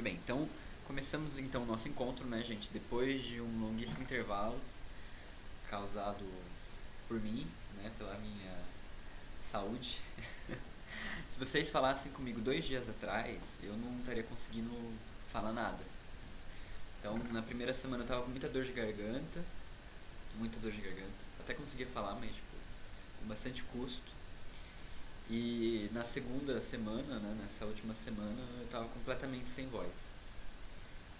Tudo bem, então começamos então o nosso encontro, né, gente? Depois de um longuíssimo intervalo causado por mim, né, pela minha saúde. Se vocês falassem comigo 2 dias atrás, eu não estaria conseguindo falar nada. Então, na primeira semana eu tava com muita dor de garganta. Até conseguia falar, mas tipo, com bastante custo. E na segunda semana, né, nessa última semana, eu tava completamente sem voz.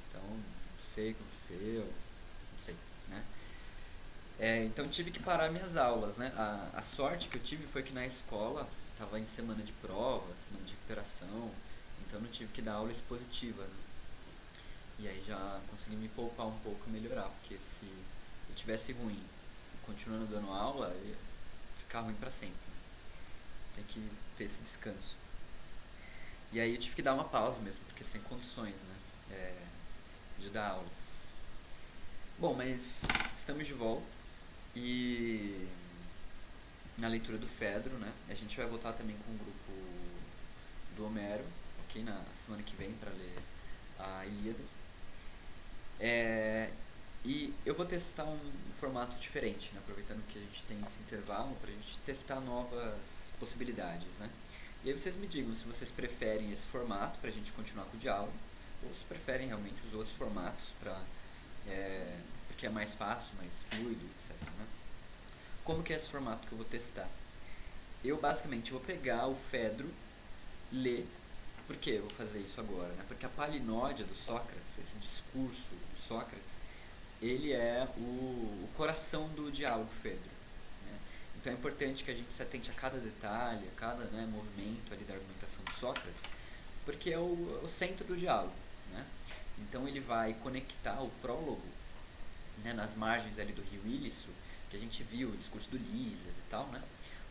Então, não sei o que aconteceu, não sei, né? Então tive que parar minhas aulas, né? A sorte que eu tive foi que na escola estava em semana de prova, semana de recuperação, então não tive que dar aula expositiva, né? E aí já consegui me poupar um pouco e melhorar, porque se eu tivesse ruim e continuando dando aula, ia ficar ruim pra sempre, né? Tem que ter esse descanso. E aí eu tive que dar uma pausa mesmo, porque sem condições, né? De dar aulas. Bom, mas estamos de volta e na leitura do Fedro, né? A gente vai voltar também com o grupo do Homero, ok? Na semana que vem para ler a Ilíada. E eu vou testar um formato diferente, né? Aproveitando que a gente tem esse intervalo para a gente testar novas possibilidades, né? E aí vocês me digam se vocês preferem esse formato para a gente continuar com o diálogo ou se preferem realmente os outros formatos porque é mais fácil, mais fluido, etc. Né? Como que é esse formato que eu vou testar? Eu basicamente vou pegar o Fedro, ler. Por que eu vou fazer isso agora? Né? Porque a palinódia do Sócrates, esse discurso do Sócrates, ele é o coração do diálogo Fedro. Né? Então é importante que a gente se atente a cada detalhe, a cada, né, movimento ali da argumentação do Sócrates, porque é o centro do diálogo. Né? Então ele vai conectar o prólogo, né, nas margens ali do rio Ilício, que a gente viu o discurso do Lísias e tal, né,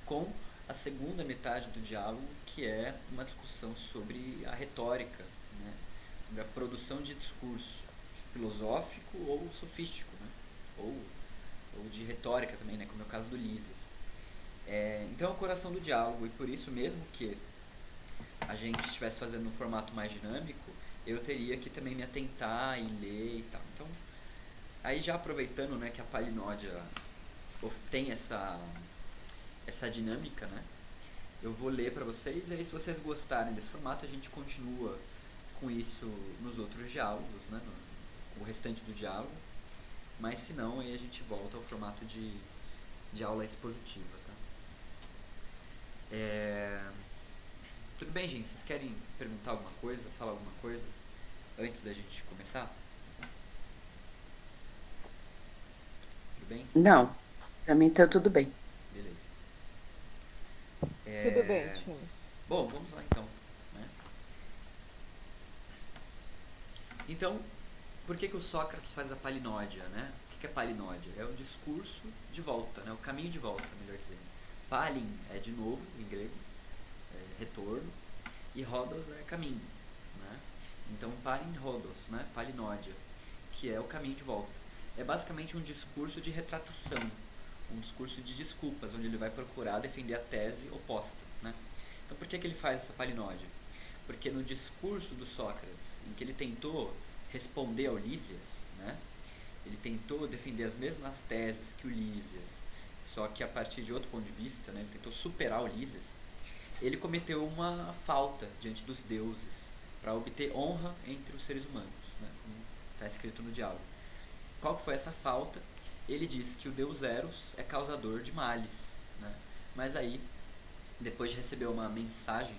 com a segunda metade do diálogo, que é uma discussão sobre a retórica, né, sobre a produção de discurso filosófico ou sofístico, né, ou de retórica também, né, como é o caso do Lísias. Então é o coração do diálogo, e por isso mesmo que a gente estivesse fazendo um formato mais dinâmico, eu teria que também me atentar e ler e tal. Então, aí já aproveitando, né, que a palinódia tem essa dinâmica, né, eu vou ler para vocês, e aí se vocês gostarem desse formato, a gente continua com isso nos outros diálogos, né, no restante do diálogo, mas se não, aí a gente volta ao formato de aula expositiva, tá? Tudo bem, gente? Vocês querem perguntar alguma coisa, falar alguma coisa antes da gente começar? Tudo bem? Não, pra mim tá tudo bem. Beleza. Tudo bem, É... Tim. Bom, vamos lá então, né? Então, por que o Sócrates faz a palinódia, né? O que é palinódia? É o discurso de volta, né? O caminho de volta, melhor dizendo. Palin é de novo, em grego, retorno, e Rhodos é caminho, né? Então, palin Rhodos, né? Palinódia, que é o caminho de volta. É basicamente um discurso de retratação, um discurso de desculpas, onde ele vai procurar defender a tese oposta, né? Então, por que ele faz essa palinódia? Porque no discurso do Sócrates, em que ele tentou responder ao Lísias, né, ele tentou defender as mesmas teses que o Lísias, só que a partir de outro ponto de vista, né, ele tentou superar o Lísias, ele cometeu uma falta diante dos deuses para obter honra entre os seres humanos, né, como está escrito no diálogo. Qual foi essa falta? Ele diz que o deus Eros é causador de males, né, mas aí, depois de receber uma mensagem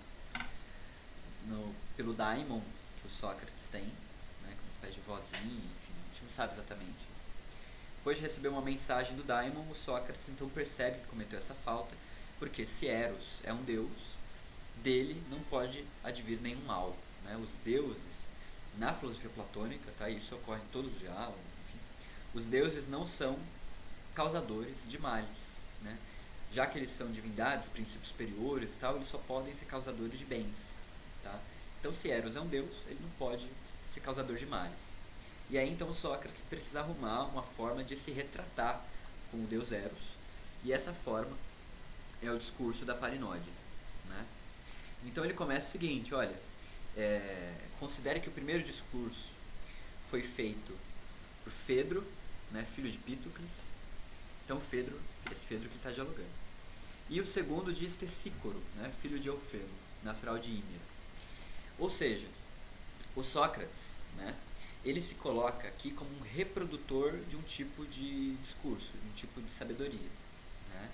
pelo daimon que o Sócrates tem, né, com uma espécie de vozinha, enfim, a gente não sabe exatamente. Depois de receber uma mensagem do daimon, o Sócrates então percebe que cometeu essa falta, porque se Eros é um deus, dele não pode advir nenhum mal. Né? Os deuses, na filosofia platônica, tá? Isso ocorre em todos os diálogos, enfim, os deuses não são causadores de males. Né? Já que eles são divindades, princípios superiores e tal, eles só podem ser causadores de bens. Tá? Então, se Eros é um deus, ele não pode ser causador de males. E aí, então, Sócrates precisa arrumar uma forma de se retratar com o deus Eros, e essa forma é o discurso da palinódia. Né? Então, ele começa o seguinte: olha, considere que o primeiro discurso foi feito por Fedro, né, filho de Pítocles. Então esse Fedro que está dialogando. E o segundo de Estesícoro, né, filho de Eufemo, natural de Hímero. Ou seja, o Sócrates, né, ele se coloca aqui como um reprodutor de um tipo de discurso, de um tipo de sabedoria, né?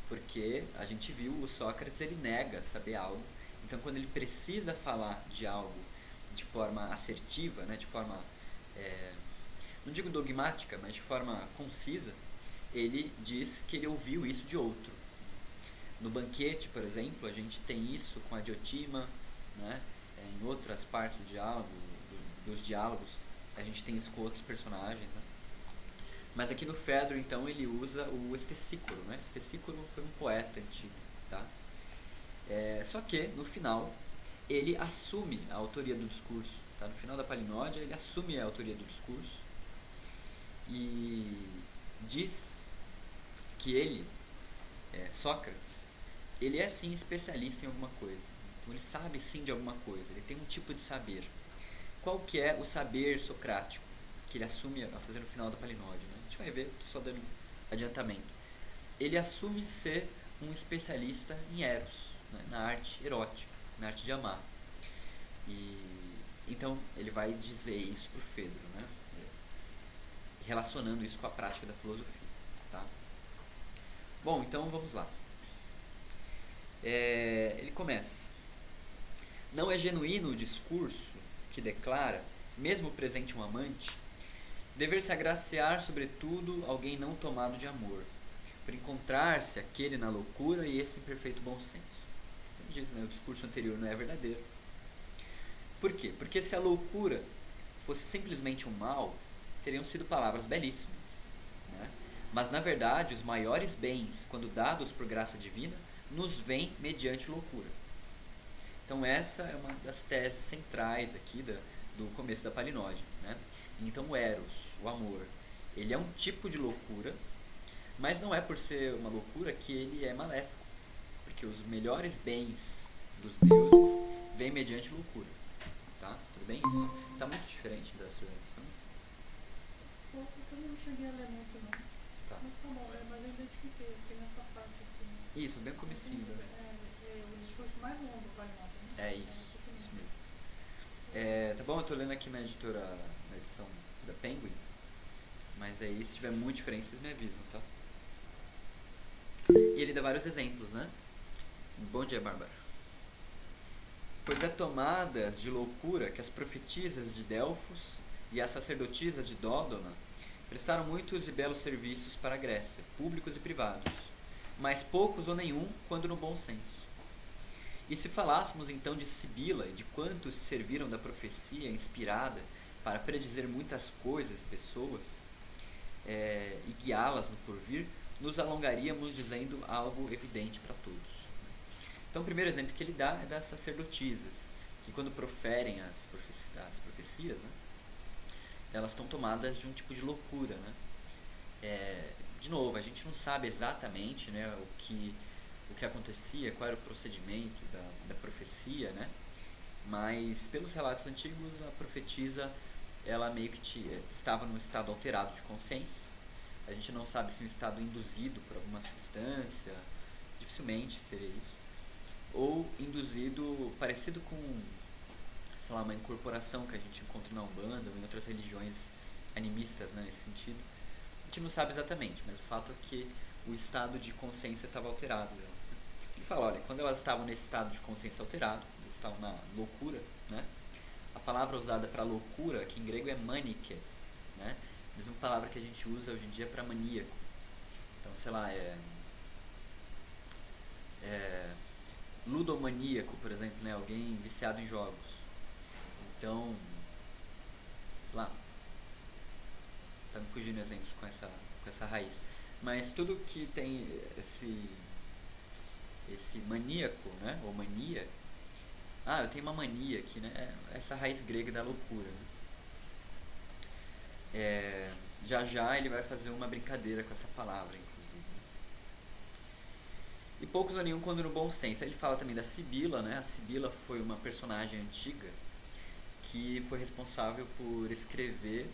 Porque a gente viu, o Sócrates ele nega saber algo, então quando ele precisa falar de algo de forma assertiva, né, de forma, não digo dogmática, mas de forma concisa, ele diz que ele ouviu isso de outro. No banquete, por exemplo, a gente tem isso com a Diotima, né? Em outras partes do diálogo, dos diálogos, a gente tem isso com outros personagens, né? Mas aqui no Fedro, então, ele usa o Estesícoro, né? Estesícoro foi um poeta antigo, tá? Só que, no final, ele assume a autoria do discurso, tá? No final da Palinódia, ele assume a autoria do discurso e diz que ele, Sócrates, ele é sim especialista em alguma coisa. Então ele sabe sim de alguma coisa, ele tem um tipo de saber. Qual que é o saber socrático que ele assume a fazer no final da Palinódia, né? A gente vai ver, estou só dando adiantamento. Ele assume ser um especialista em Eros, né? Na arte erótica, na arte de amar. E então ele vai dizer isso para o Fedro, né? Relacionando isso com a prática da filosofia, tá? Bom, então vamos lá. Ele começa: não é genuíno o discurso que declara, mesmo presente um amante, dever-se agraciar sobretudo alguém não tomado de amor, por encontrar-se aquele na loucura e esse em perfeito bom senso. Então diz, né, o discurso anterior não é verdadeiro. Por quê? Porque se a loucura fosse simplesmente um mal, teriam sido palavras belíssimas, né? Mas na verdade os maiores bens, quando dados por graça divina, nos vêm mediante loucura. Então essa é uma das teses centrais aqui do começo da Palinódia, né? Então o Eros, o amor, ele é um tipo de loucura, mas não é por ser uma loucura que ele é maléfico, porque os melhores bens dos deuses vêm mediante loucura, tá? Tudo bem isso? Está muito diferente da sua edição? Eu não cheguei a ler muito não, Tá. mas tá bom, mas eu identifiquei aqui nessa parte aqui. Isso, bem o comecinho, né? O discurso mais longo do Palinódia, né? Isso mesmo. Tá bom, eu tô lendo aqui na editora, na edição da Penguin, mas aí se tiver muito diferente vocês me avisam, tá? E ele dá vários exemplos, né? Bom dia, Bárbara. Pois é tomadas de loucura que as profetisas de Delfos e as sacerdotisas de Dódona prestaram muitos e belos serviços para a Grécia, públicos e privados, mas poucos ou nenhum quando no bom senso. E se falássemos então de Sibila e de quantos serviram da profecia inspirada para predizer muitas coisas e pessoas e guiá-las no porvir, nos alongaríamos dizendo algo evidente para todos. Então o primeiro exemplo que ele dá é das sacerdotisas, que quando proferem as profecias, né, elas estão tomadas de um tipo de loucura, né? De novo, a gente não sabe exatamente, né, o que acontecia, qual era o procedimento da profecia, né? Mas pelos relatos antigos, a profetisa ela meio que estava num estado alterado de consciência. A gente não sabe se um estado induzido por alguma substância, dificilmente seria isso, ou induzido parecido com, sei lá, uma incorporação que a gente encontra na Umbanda ou em outras religiões animistas, né, nesse sentido. A gente não sabe exatamente, mas o fato é que o estado de consciência estava alterado delas, né? Ele fala, olha, quando elas estavam nesse estado de consciência alterado, elas estavam na loucura, né? A palavra usada para loucura aqui em grego é manike, né? A mesma palavra que a gente usa hoje em dia para maníaco. Então, sei lá, ludomaníaco, por exemplo, né? Alguém viciado em jogos. Então, sei lá, tá me fugindo exemplos com essa raiz. Mas tudo que tem esse maníaco, né? Ou mania. Eu tenho uma mania aqui, né? Essa raiz grega da loucura, né? Já ele vai fazer uma brincadeira com essa palavra, inclusive. E poucos ou nenhum quando no bom senso. Aí ele fala também da Sibila, né? A Sibila foi uma personagem antiga que foi responsável por escrever,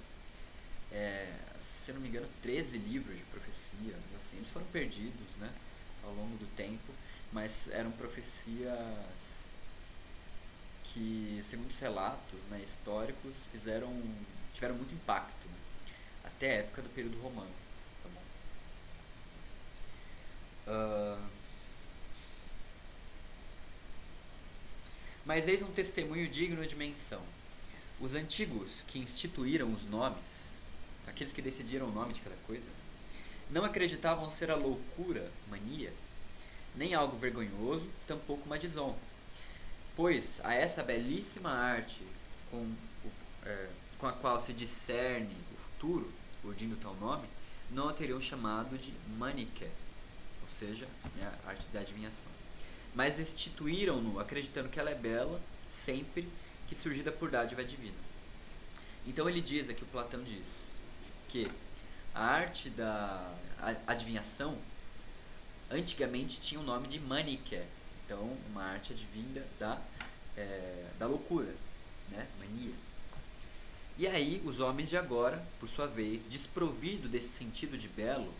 se não me engano, 13 livros de profecia. Assim, eles foram perdidos, né, ao longo do tempo, mas eram profecias que, segundo os relatos, né, históricos, tiveram muito impacto, né, até a época do período romano. Tá bom? Mas eis um testemunho digno de menção. Os antigos que instituíram os nomes, aqueles que decidiram o nome de cada coisa, não acreditavam ser a loucura, mania, nem algo vergonhoso, tampouco uma desonra. Pois a essa belíssima arte com a qual se discerne o futuro, urdindo tal nome, não a teriam chamado de maniké, ou seja, a arte da adivinhação. Mas instituíram-no acreditando que ela é bela sempre que surgida por dádiva divina. Então ele diz, aqui o Platão diz, que a arte da adivinhação antigamente tinha o nome de maniké, então uma arte advinda da loucura, né? Mania. E aí os homens de agora, por sua vez, desprovidos desse sentido de belo,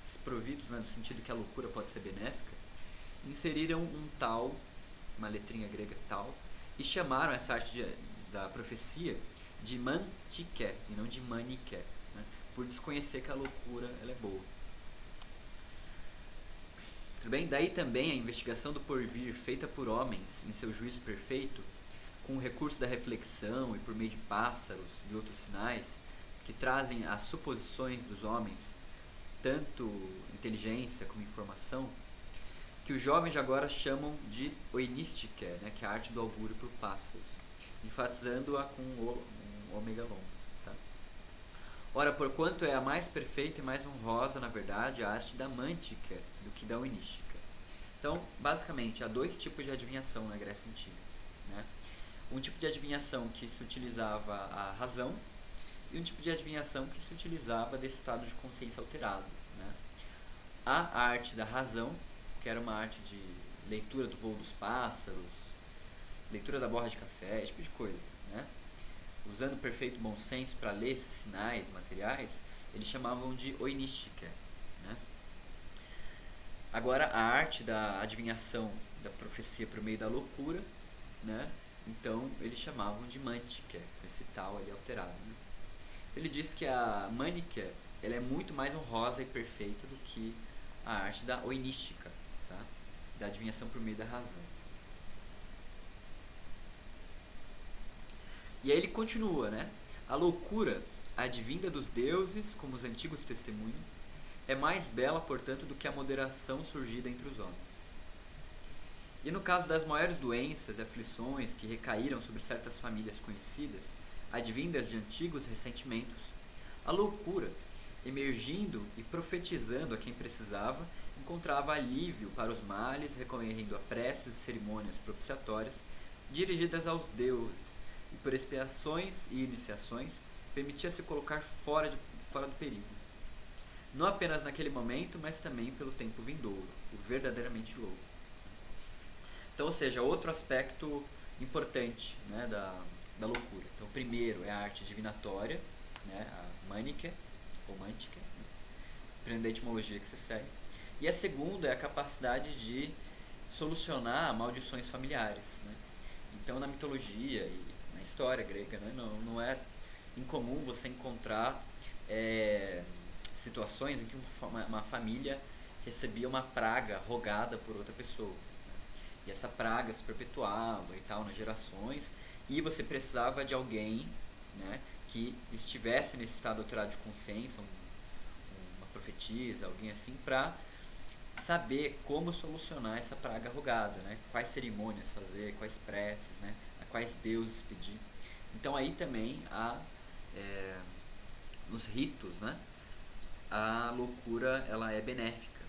desprovidos, né, no sentido que a loucura pode ser benéfica, inseriram uma letrinha grega tal, e chamaram essa arte da profecia de mantiké e não de maniké, né, por desconhecer que a loucura ela é boa. Tudo bem? Daí também a investigação do porvir feita por homens em seu juízo perfeito, com o recurso da reflexão e por meio de pássaros e outros sinais, que trazem as suposições dos homens, tanto inteligência como informação, que os jovens de agora chamam de oinística, né, que é a arte do augúrio por pássaros, enfatizando-a com um omegalon. Tá? Ora, porquanto é a mais perfeita e mais honrosa, na verdade, a arte da mântica do que da oinística. Então, basicamente, há dois tipos de adivinhação na Grécia Antiga. Né? Um tipo de adivinhação que se utilizava a razão e um tipo de adivinhação que se utilizava desse estado de consciência alterado. Né? A arte da razão, que era uma arte de leitura do voo dos pássaros, leitura da borra de café, esse tipo de coisa. Né? Usando o perfeito bom senso para ler esses sinais materiais, eles chamavam de oinística. Né? Agora, a arte da adivinhação da profecia por meio da loucura, né? Então eles chamavam de mântica, esse tal ali alterado. Né? Então, ele diz que a mântica ela é muito mais honrosa e perfeita do que a arte da oinística, tá? Da adivinhação por meio da razão. E aí ele continua, né? A loucura, advinda dos deuses, como os antigos testemunham, é mais bela, portanto, do que a moderação surgida entre os homens. E no caso das maiores doenças e aflições que recaíram sobre certas famílias conhecidas, advindas de antigos ressentimentos, a loucura, emergindo e profetizando a quem precisava, encontrava alívio para os males, recorrendo a preces e cerimônias propiciatórias dirigidas aos deuses, e por expiações e iniciações permitia-se colocar fora do perigo. Não apenas naquele momento, mas também pelo tempo vindouro, o verdadeiramente louco. Então, ou seja, outro aspecto importante, né, da loucura. Então, o primeiro é a arte divinatória, né, a mântica, ou mântica, né, dependendo da etimologia que você segue. E a segunda é a capacidade de solucionar maldições familiares. Né? Então, na mitologia e na história grega, né, não é incomum você encontrar situações em que uma família recebia uma praga rogada por outra pessoa. E essa praga se perpetuava e tal nas gerações, e você precisava de alguém, né, que estivesse nesse estado alterado de consciência, uma profetisa, alguém assim, para saber como solucionar essa praga rogada, né, quais cerimônias fazer, quais preces, né, a quais deuses pedir. Então aí também há, nos ritos, né, a loucura ela é benéfica,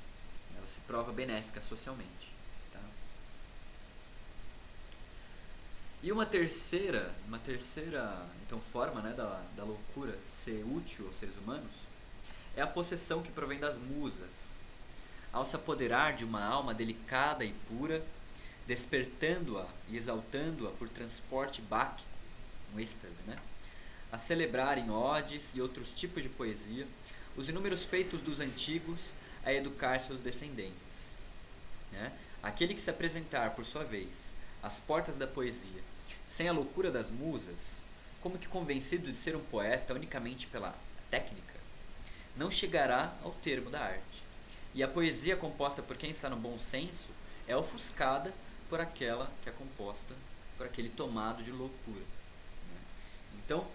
ela se prova benéfica socialmente. E uma terceira então, forma, né, da loucura ser útil aos seres humanos é a possessão que provém das musas. Ao se apoderar de uma alma delicada e pura, despertando-a e exaltando-a por transporte báquico, um êxtase, né? A celebrar em odes e outros tipos de poesia os inúmeros feitos dos antigos, a educar seus descendentes, né? Aquele que se apresentar, por sua vez, às portas da poesia, sem a loucura das musas, como que convencido de ser um poeta unicamente pela técnica, não chegará ao termo da arte. E a poesia composta por quem está no bom senso é ofuscada por aquela que é composta por aquele tomado de loucura, né? Então,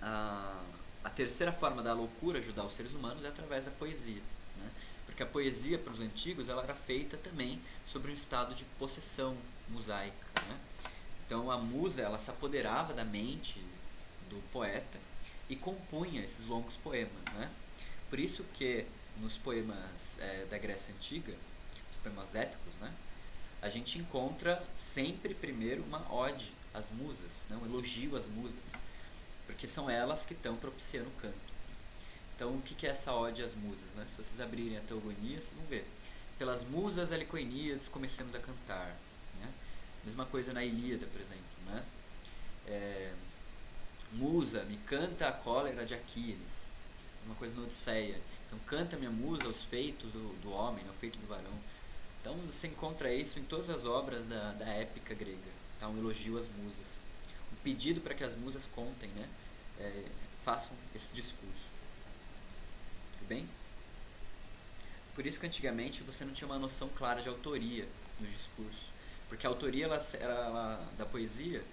a terceira forma da loucura ajudar os seres humanos é através da poesia, né? Porque a poesia, para os antigos, ela era feita também sobre um estado de possessão musaica, né? Então a musa, ela se apoderava da mente do poeta e compunha esses longos poemas, né? Por isso que nos poemas da Grécia Antiga, os poemas épicos, né, a gente encontra sempre primeiro uma ode às musas, né, um elogio às musas, porque são elas que estão propiciando o canto. Então, o que é essa ode às musas, né? Se vocês abrirem a Teogonia, vocês vão ver. Pelas musas helicoiníades comecemos a cantar, né? Mesma coisa na Ilíada, por exemplo, né? Musa, me canta a cólera de Aquiles. Uma coisa na Odisseia. Então, canta minha musa os feitos do homem, o feito do varão. Então, você encontra isso em todas as obras da épica grega. Tá? Um elogio às musas. Um pedido para que as musas contem, né? Façam esse discurso. Tudo bem? Por isso que antigamente você não tinha uma noção clara de autoria no discurso. Porque a autoria da poesia,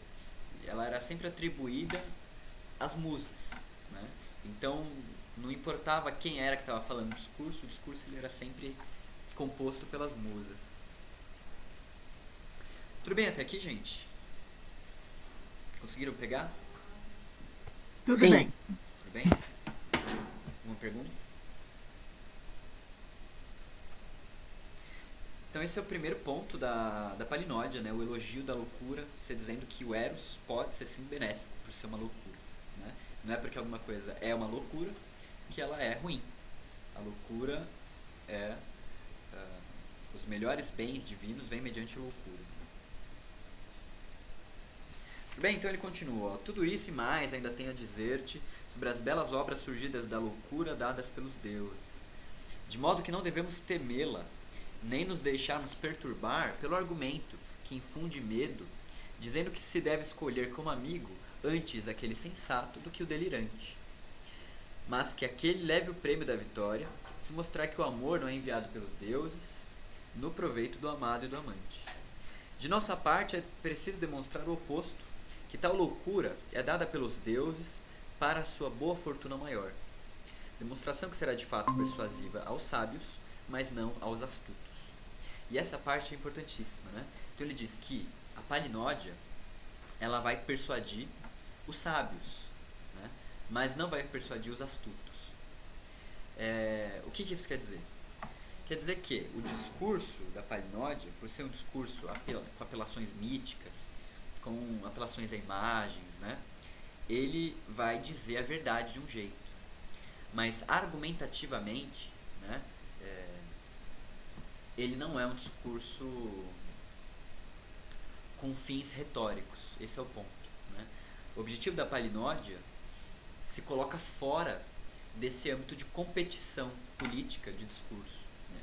ela era sempre atribuída às musas, né? Então, não importava quem era que estava falando o discurso ele era sempre composto pelas musas. Tudo bem até aqui, gente? Conseguiram pegar? Tudo Sim. bem. Tudo bem? Uma pergunta? Então esse é o primeiro ponto da palinódia, né? O elogio da loucura, você dizendo que o Eros pode ser sim benéfico por ser uma loucura, né? Não é porque alguma coisa é uma loucura que ela é ruim. A loucura é... os melhores bens divinos vêm mediante a loucura. Bem, então ele continua. Ó, tudo isso e mais ainda tenho a dizer-te sobre as belas obras surgidas da loucura dadas pelos deuses. De modo que não devemos temê-la, nem nos deixarmos perturbar pelo argumento que infunde medo, dizendo que se deve escolher como amigo antes aquele sensato do que o delirante. Mas que aquele leve o prêmio da vitória, se mostrar que o amor não é enviado pelos deuses, no proveito do amado e do amante. De nossa parte, é preciso demonstrar o oposto, que tal loucura é dada pelos deuses para a sua boa fortuna maior. Demonstração que será de fato persuasiva aos sábios, mas não aos astutos. E essa parte é importantíssima, né? Então ele diz que a palinódia, ela vai persuadir os sábios, né? Mas não vai persuadir os astutos. O que isso quer dizer? Quer dizer que o discurso da palinódia, por ser um discurso com apelações míticas, com apelações a imagens, né? Ele vai dizer a verdade de um jeito. Mas argumentativamente, né? Ele não é um discurso com fins retóricos. Esse é o ponto, né? O objetivo da palinódia se coloca fora desse âmbito de competição política de discurso, né?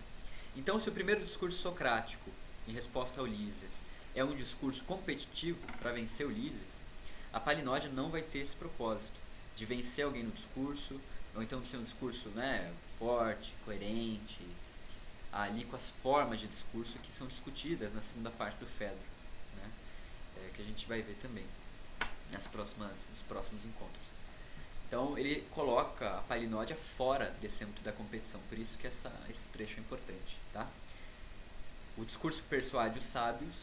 Então, se o primeiro discurso socrático, em resposta a Ulisses, é um discurso competitivo para vencer Ulisses, a palinódia não vai ter esse propósito de vencer alguém no discurso, ou então de ser um discurso, né, forte, coerente, ali com as formas de discurso que são discutidas na segunda parte do Fedro, né, que a gente vai ver também nos próximos encontros. Então ele coloca a palinódia fora desse âmbito da competição, por isso que esse trecho é importante, tá? O discurso persuade os sábios,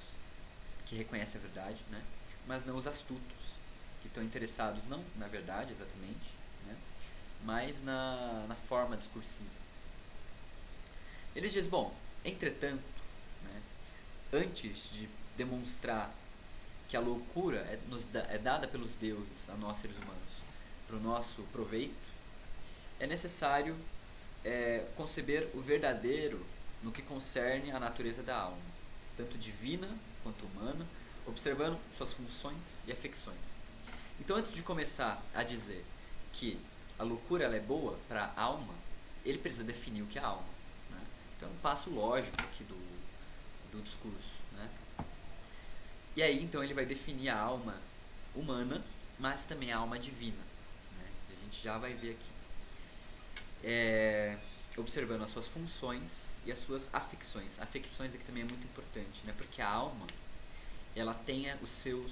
que reconhecem a verdade, né, mas não os astutos, que estão interessados não na verdade exatamente, né, mas na forma discursiva. Ele diz, bom, entretanto, né, antes de demonstrar que a loucura é dada pelos deuses a nós seres humanos para o nosso proveito, é necessário conceber o verdadeiro no que concerne à natureza da alma, tanto divina quanto humana, observando suas funções e afecções. Então, antes de começar a dizer que a loucura ela é boa para a alma, ele precisa definir o que é alma. Né? Então, um passo lógico aqui do discurso. Né? E aí, então, ele vai definir a alma humana, mas também a alma divina. Né? A gente já vai ver aqui. Observando as suas funções e as suas afecções. Afecções aqui também é muito importante, né? Porque a alma, ela tem os seus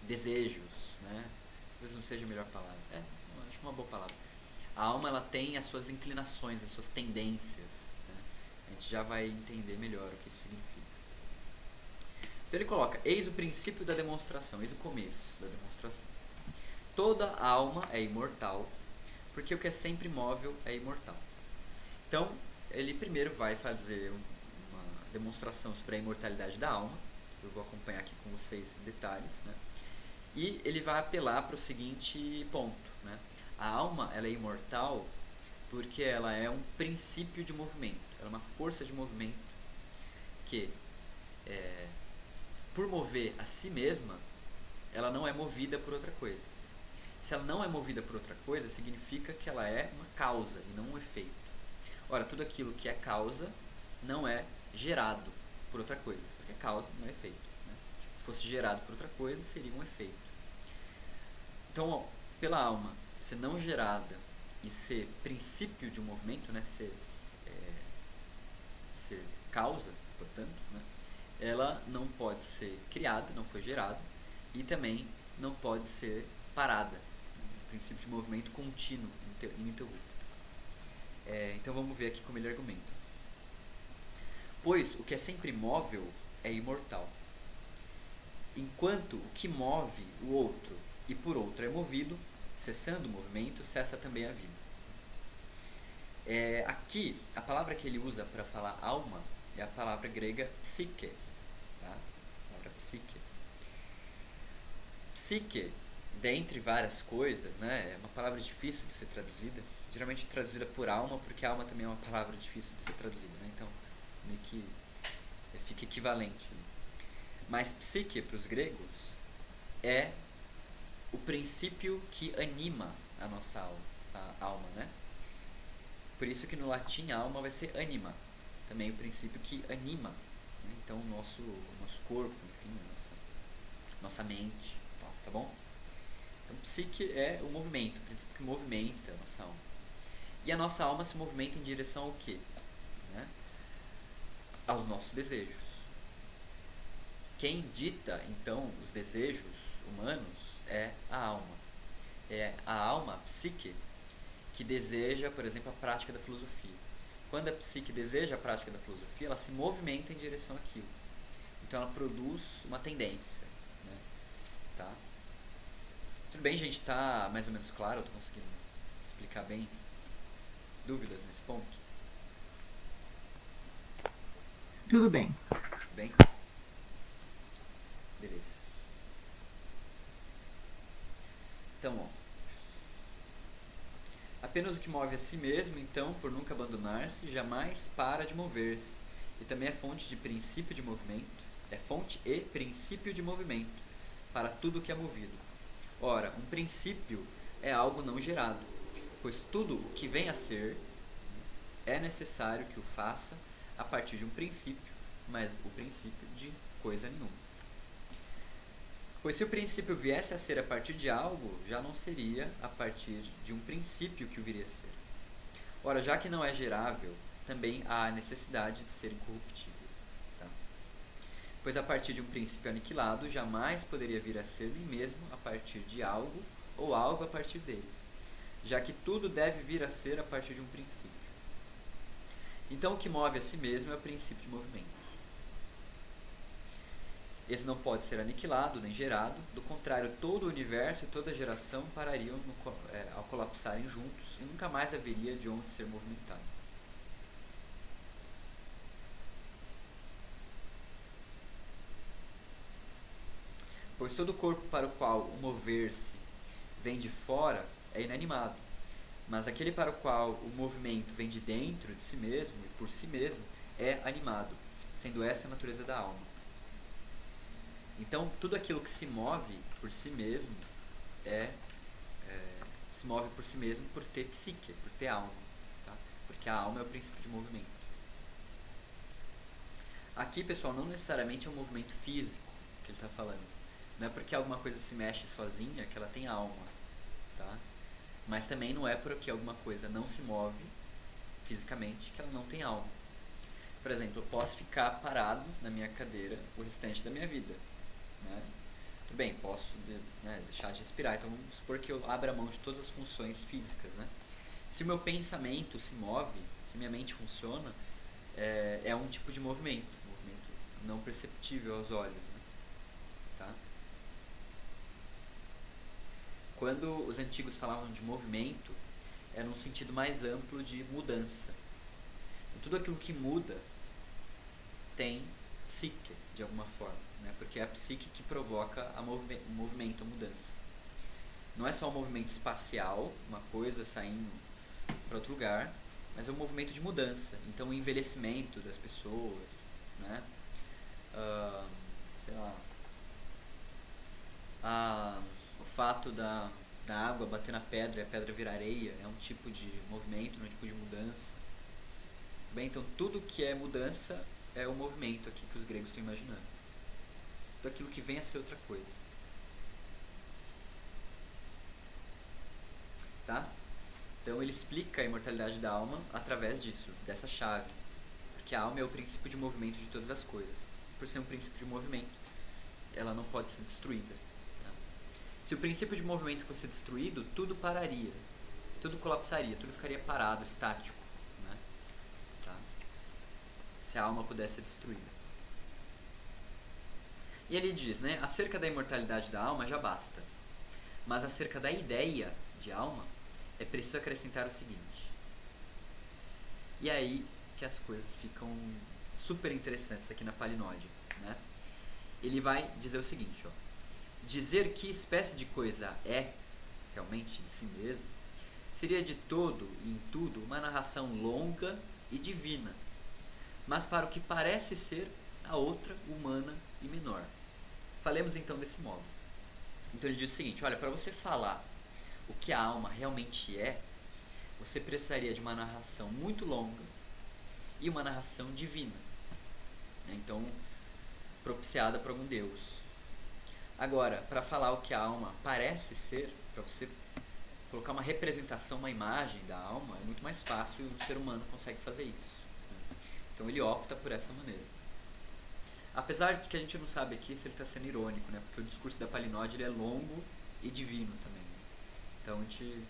desejos, né? Talvez não seja a melhor palavra. Acho uma boa palavra. A alma, ela tem as suas inclinações, as suas tendências. Né? A gente já vai entender melhor o que isso significa. Então ele coloca, eis o princípio da demonstração, eis o começo da demonstração. Toda alma é imortal, porque o que é sempre móvel é imortal. Então, ele primeiro vai fazer uma demonstração sobre a imortalidade da alma. Eu vou acompanhar aqui com vocês em detalhes. Né? E ele vai apelar para o seguinte ponto. Né? A alma ela é imortal porque ela é um princípio de movimento. Ela é uma força de movimento que, por mover a si mesma, ela não é movida por outra coisa. Se ela não é movida por outra coisa, significa que ela é uma causa e não um efeito. Ora, tudo aquilo que é causa não é gerado por outra coisa, porque é causa não é efeito. Né? Se fosse gerado por outra coisa, seria um efeito. Então, pela alma ser não gerada e ser princípio de um movimento, né? ser causa, portanto, né? Ela não pode ser criada, não foi gerada, e também não pode ser parada. Princípio de movimento contínuo, ininterrupto. Então vamos ver aqui como ele argumenta. Pois o que é sempre móvel é imortal, enquanto o que move o outro e por outro é movido, cessando o movimento, cessa também a vida. Aqui, a palavra que ele usa para falar alma é a palavra grega psique. Tá? A palavra psique. Psique, dentre várias coisas, né, é uma palavra difícil de ser traduzida, geralmente traduzida por alma, porque alma também é uma palavra difícil de ser traduzida, né, então meio que fica equivalente. Mas psique, para os gregos, é o princípio que anima a nossa alma, né? Por isso que no latim a alma vai ser anima, também o princípio que anima, né? Então o nosso corpo, enfim, nossa mente, tá bom? Então, psique é o movimento, o princípio que movimenta a nossa alma. E a nossa alma se movimenta em direção ao quê? Né? Aos nossos desejos. Quem dita, então, os desejos humanos é a alma. É a alma, a psique, que deseja, por exemplo, a prática da filosofia. Quando a psique deseja a prática da filosofia, ela se movimenta em direção àquilo. Então, ela produz uma tendência. Né? Tá? Tudo bem, gente? Tá mais ou menos claro? Eu tô conseguindo explicar bem? Dúvidas nesse ponto? Tudo bem. Tudo bem? Beleza. Então, ó. Apenas o que move a si mesmo, então, por nunca abandonar-se, jamais para de mover-se. E também é fonte de princípio de movimento. É fonte e princípio de movimento para tudo que é movido. Ora, um princípio é algo não gerado, pois tudo o que vem a ser é necessário que o faça a partir de um princípio, mas o princípio de coisa nenhuma. Pois se o princípio viesse a ser a partir de algo, já não seria a partir de um princípio que o viria a ser. Ora, já que não é gerável, também há a necessidade de ser incorruptível. Tá? Pois a partir de um princípio aniquilado, jamais poderia vir a ser nem mesmo a partir de algo ou algo a partir dele, já que tudo deve vir a ser a partir de um princípio. Então o que move a si mesmo é o princípio de movimento. Esse não pode ser aniquilado nem gerado, do contrário, todo o universo e toda a geração parariam ao colapsarem juntos e nunca mais haveria de onde ser movimentado. Pois todo corpo para o qual o mover-se vem de fora é inanimado, mas aquele para o qual o movimento vem de dentro de si mesmo e por si mesmo é animado, sendo essa a natureza da alma. Então, tudo aquilo que se move por si mesmo se move por si mesmo por ter psique, por ter alma. Tá? Porque a alma é o princípio de movimento. Aqui, pessoal, não necessariamente é um movimento físico que ele está falando. Não é porque alguma coisa se mexe sozinha que ela tem alma. Tá? Mas também não é porque alguma coisa não se move fisicamente que ela não tem alma. Por exemplo, eu posso ficar parado na minha cadeira o restante da minha vida. Né? Tudo bem, posso deixar de respirar. Então vamos supor que eu abra mão de todas as funções físicas. Né? Se o meu pensamento se move, se minha mente funciona, é um tipo de movimento não perceptível aos olhos. Né? Tá? Quando os antigos falavam de movimento, era num sentido mais amplo de mudança. E tudo aquilo que muda tem psique, de alguma forma, né? Porque é a psique que provoca o movimento, a mudança. Não é só um movimento espacial, uma coisa saindo para outro lugar, mas é um movimento de mudança. Então o envelhecimento das pessoas, né? Sei lá, o fato da água bater na pedra e a pedra virar areia é um tipo de movimento, um tipo de mudança. Bem, então tudo que é mudança é o movimento aqui que os gregos estão imaginando. Tudo aquilo que vem a ser outra coisa. Tá? Então ele explica a imortalidade da alma através disso, dessa chave. Porque a alma é o princípio de movimento de todas as coisas. Por ser um princípio de movimento, ela não pode ser destruída. Tá? Se o princípio de movimento fosse destruído, tudo pararia. Tudo colapsaria, tudo ficaria parado, estático. Né? Tá? Se a alma pudesse ser destruída. E ele diz, né, acerca da imortalidade da alma já basta. Mas acerca da ideia de alma, é preciso acrescentar o seguinte. E aí que as coisas ficam super interessantes aqui na Palinódia. Né? Ele vai dizer o seguinte, ó. Dizer que espécie de coisa é, realmente, de si mesmo, seria de todo e em tudo uma narração longa e divina, mas para o que parece ser a outra humana e menor. Falemos então desse modo. Então ele diz o seguinte, olha, para você falar o que a alma realmente é, você precisaria de uma narração muito longa e uma narração divina. Então, propiciada por algum Deus. Agora, para falar o que a alma parece ser, para você colocar uma representação, uma imagem da alma, é muito mais fácil e o ser humano consegue fazer isso. Então ele opta por essa maneira. Apesar de que a gente não sabe aqui se ele está sendo irônico, né? Porque o discurso da Palinódia ele é longo e divino também. Né? Então a gente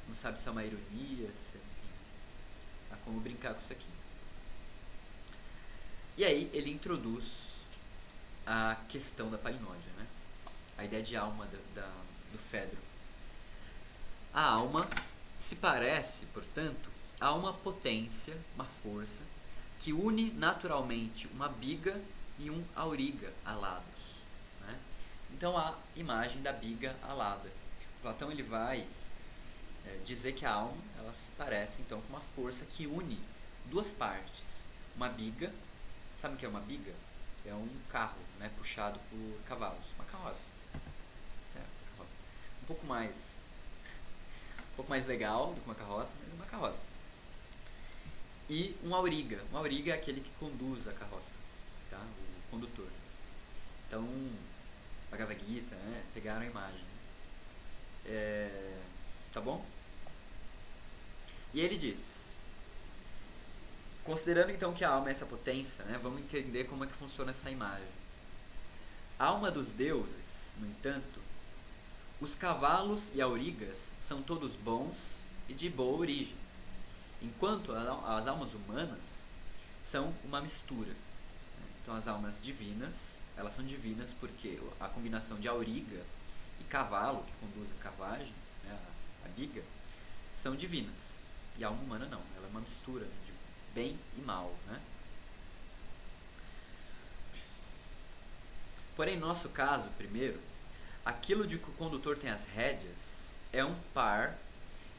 não sabe se é uma ironia, se, enfim, há como brincar com isso aqui. E aí ele introduz a questão da Palinódia, né? A ideia de alma do Fedro. A alma se parece, portanto, a uma potência, uma força, que une naturalmente uma biga e um auriga alados. Né? Então a imagem da biga alada. Platão ele vai dizer que a alma ela se parece então com uma força que une duas partes. Uma biga, sabe o que é uma biga? É um carro, né, puxado por cavalos, uma carroça. Carroça. Um pouco mais legal do que uma carroça, mas uma carroça. E um auriga. Um auriga é aquele que conduz a carroça, tá? O condutor. Então, Bhagavad Gita, né? Pegaram a imagem. Tá bom? E ele diz, considerando então que a alma é essa potência, né, vamos entender como é que funciona essa imagem. A alma dos deuses, no entanto, os cavalos e aurigas são todos bons e de boa origem, enquanto as almas humanas são uma mistura. Então as almas divinas, elas são divinas porque a combinação de auriga e cavalo, que conduz a carruagem, né, a biga, são divinas. E a alma humana não, ela é uma mistura de bem e mal. Né? Porém, no nosso caso, primeiro, aquilo de que o condutor tem as rédeas é um par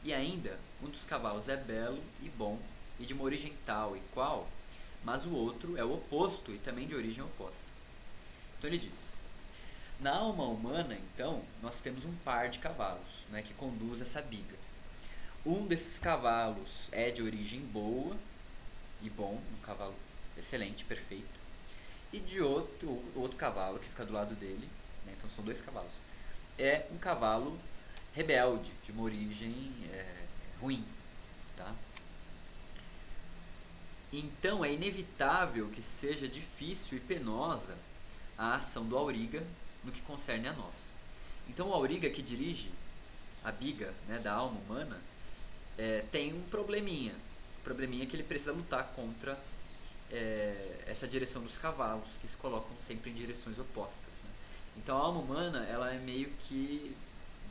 e ainda um dos cavalos é belo e bom e de uma origem tal e qual, mas o outro é o oposto e também de origem oposta. Então ele diz, Na alma humana, então, nós temos um par de cavalos, né, que conduz essa biga. Um desses cavalos é de origem boa e bom, um cavalo excelente, perfeito. E de outro cavalo que fica do lado dele, né, então são dois cavalos, é um cavalo rebelde, de uma origem ruim. Tá? Então é inevitável que seja difícil e penosa a ação do auriga no que concerne a nós. Então o auriga que dirige a biga, né, da alma humana tem um probleminha que ele precisa lutar contra essa direção dos cavalos, que se colocam sempre em direções opostas. Né? Então a alma humana ela é meio que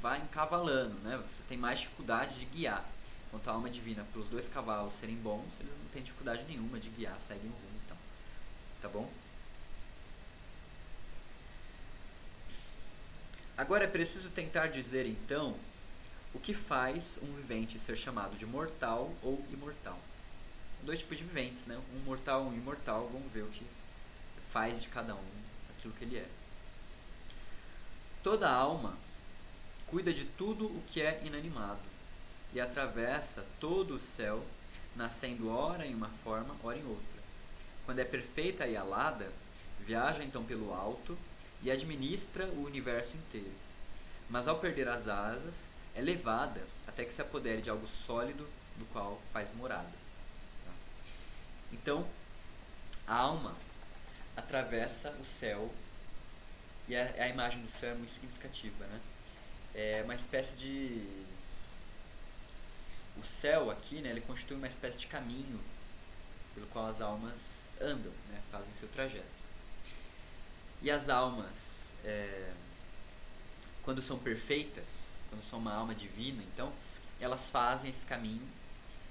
vai encavalando, né? Você tem mais dificuldade de guiar. Enquanto a alma divina, para os dois cavalos serem bons, eles não têm dificuldade nenhuma de guiar, seguem o rumo e tal. Tá bom? Agora é preciso tentar dizer então o que faz um vivente ser chamado de mortal ou imortal. Dois tipos de viventes, né? Um mortal e um imortal. Vamos ver o que faz de cada um aquilo que ele é. Toda alma cuida de tudo o que é inanimado e atravessa todo o céu, nascendo ora em uma forma, ora em outra. Quando é perfeita e alada, viaja então pelo alto e administra o universo inteiro. Mas ao perder as asas, é levada até que se apodere de algo sólido do qual faz morada. Então, a alma atravessa o céu, e a imagem do céu é muito significativa, né? É uma espécie de... O céu aqui, né, ele constitui uma espécie de caminho pelo qual as almas andam, né, fazem seu trajeto. E as almas, quando são perfeitas, quando são uma alma divina, então, elas fazem esse caminho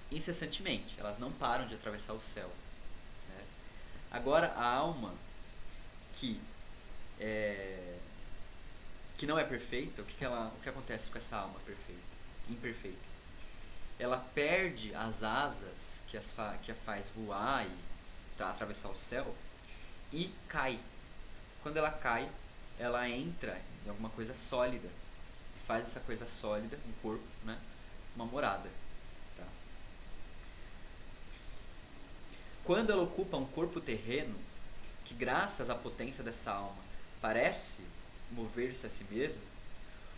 incessantemente, elas não param de atravessar o céu. Né? Agora, a alma que não é perfeita, o que acontece com essa alma imperfeita? Ela perde as asas que a faz voar e atravessar o céu e cai. Quando ela cai, ela entra em alguma coisa sólida e faz essa coisa sólida, um corpo, né, uma morada. Tá? Quando ela ocupa um corpo terreno, que graças à potência dessa alma parece mover-se a si mesmo,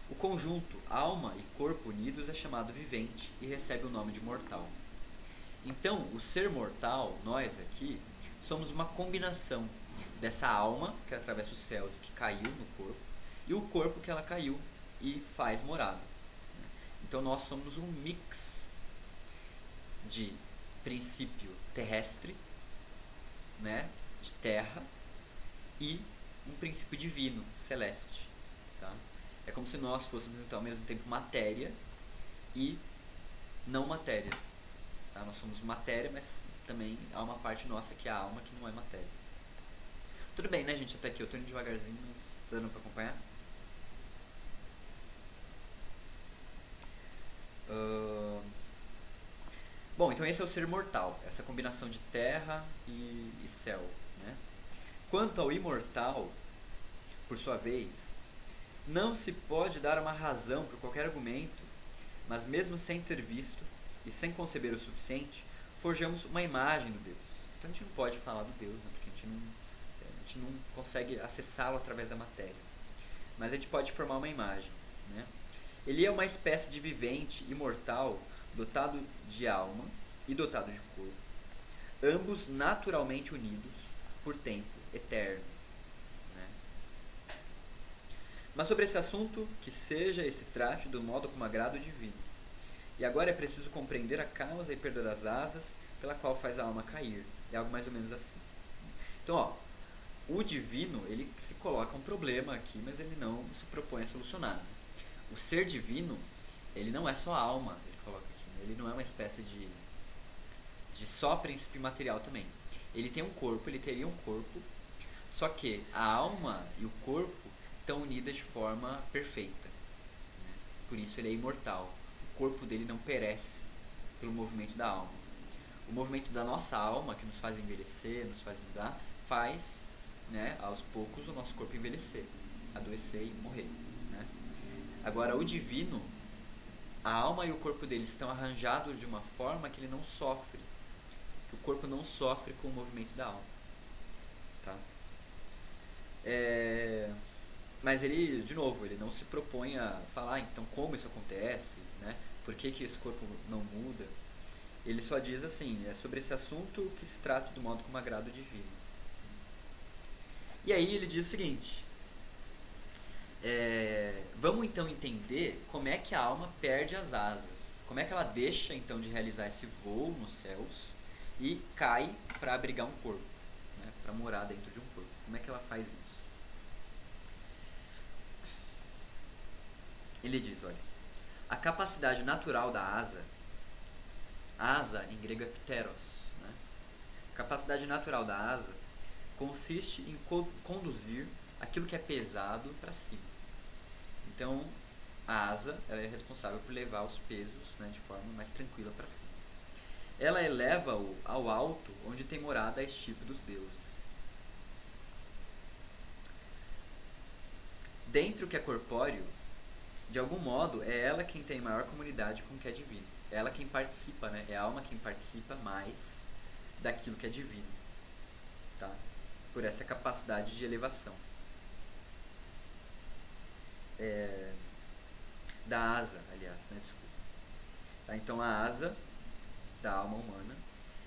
o conjunto alma e corpo unidos é chamado vivente e recebe o nome de mortal. Então, o ser mortal, nós aqui, somos uma combinação dessa alma que atravessa os céus e que caiu no corpo, e o corpo que ela caiu e faz morada. Então nós somos um mix de princípio terrestre, né, de terra, e um princípio divino, celeste. Tá? É como se nós fôssemos então ao mesmo tempo matéria e não matéria. Tá? Nós somos matéria, mas também há uma parte nossa que é a alma, que não é matéria. Tudo bem, né, gente? Até aqui eu tô indo devagarzinho, mas tá dando pra acompanhar? Bom, então esse é o ser mortal, essa combinação de terra e céu. Né? Quanto ao imortal, por sua vez, não se pode dar uma razão por qualquer argumento, mas mesmo sem ter visto e sem conceber o suficiente, forjamos uma imagem do Deus. Então a gente não pode falar do Deus, né? Porque a gente não consegue acessá-lo através da matéria. Mas a gente pode formar uma imagem. Né? Ele é uma espécie de vivente imortal, dotado de alma e dotado de corpo, ambos naturalmente unidos por tempo eterno. Né? Mas sobre esse assunto, que seja esse trate do modo como agrada o divino. E agora é preciso compreender a causa e perda das asas pela qual faz a alma cair. É algo mais ou menos assim. Então, ó, o divino, ele se coloca um problema aqui, mas ele não se propõe a solucionar. O ser divino, ele não é só alma, ele coloca aqui, né? Ele não é uma espécie de só princípio material também. Ele tem um corpo, ele teria um corpo, só que a alma e o corpo estão unidas de forma perfeita. Né? Por isso ele é imortal. O corpo dele não perece pelo movimento da alma. O movimento da nossa alma, que nos faz envelhecer, nos faz mudar, faz, né, aos poucos o nosso corpo envelhecer. adoecer e morrer, né? Agora, o divino, a alma e o corpo dele estão arranjados de uma forma que ele não sofre, que o corpo não sofre com o movimento da alma, tá? Mas ele, de novo, ele não se propõe a falar, então, como isso acontece, né? Por que esse corpo não muda? Ele só diz assim, é sobre esse assunto que se trata do modo como agrada o divino. E aí ele diz o seguinte, vamos então entender como é que a alma perde as asas, como é que ela deixa então de realizar esse voo nos céus e cai para abrigar um corpo, né? Para morar dentro de um corpo. Como é que ela faz isso? Ele diz, olha, a capacidade natural da asa em grego é pteros, né? A capacidade natural da asa consiste em conduzir aquilo que é pesado para cima. Então, a asa ela é responsável por levar os pesos, né, de forma mais tranquila para cima. Ela eleva-o ao alto, onde tem morada a estirpe dos deuses. Dentre o que é corpóreo, de algum modo, é ela quem tem maior comunidade com o que é divino. É ela quem participa, né? É a alma quem participa mais daquilo que é divino, tá? Por essa capacidade de elevação. Da asa, aliás, né? Desculpa. Tá? Então, a asa da alma humana,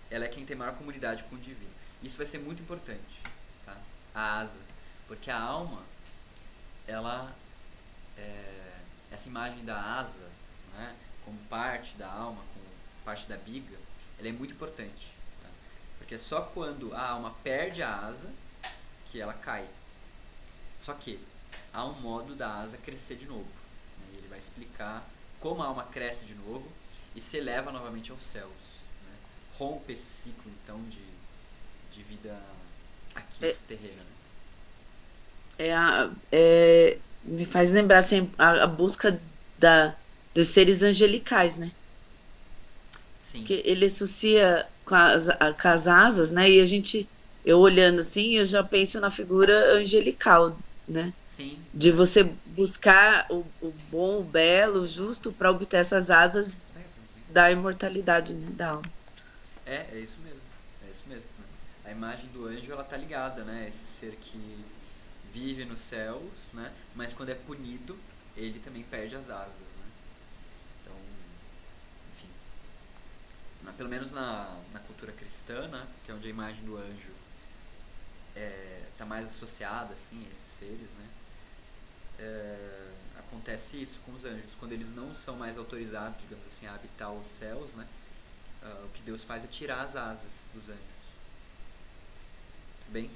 ela é quem tem maior comunidade com o divino. Isso vai ser muito importante, tá? A asa. Porque a alma, ela... essa imagem da asa, né, como parte da alma, como parte da biga, ela é muito importante, tá? Porque é só quando a alma perde a asa que ela cai. Só que há um modo da asa crescer de novo, né? E ele vai explicar como a alma cresce de novo e se eleva novamente aos céus, né? Rompe esse ciclo então de vida aqui terrena, né? Me faz lembrar assim, a busca dos seres angelicais, né? Sim. Que ele associa com as asas, né? E eu olhando assim, eu já penso na figura angelical, né? Sim. De você buscar o bom, o belo, o justo para obter essas asas da imortalidade, né, da alma. É isso mesmo. É isso mesmo. Né? A imagem do anjo, ela tá ligada, né? Esse ser que vive nos céus, né? Mas quando é punido, ele também perde as asas, né? Então, enfim. Pelo menos na cultura cristã, né? Que é onde a imagem do anjo tá mais associada, assim, a esses seres, né? Acontece isso com os anjos. Quando eles não são mais autorizados, digamos assim, a habitar os céus, né? O que Deus faz é tirar as asas dos anjos. Bem,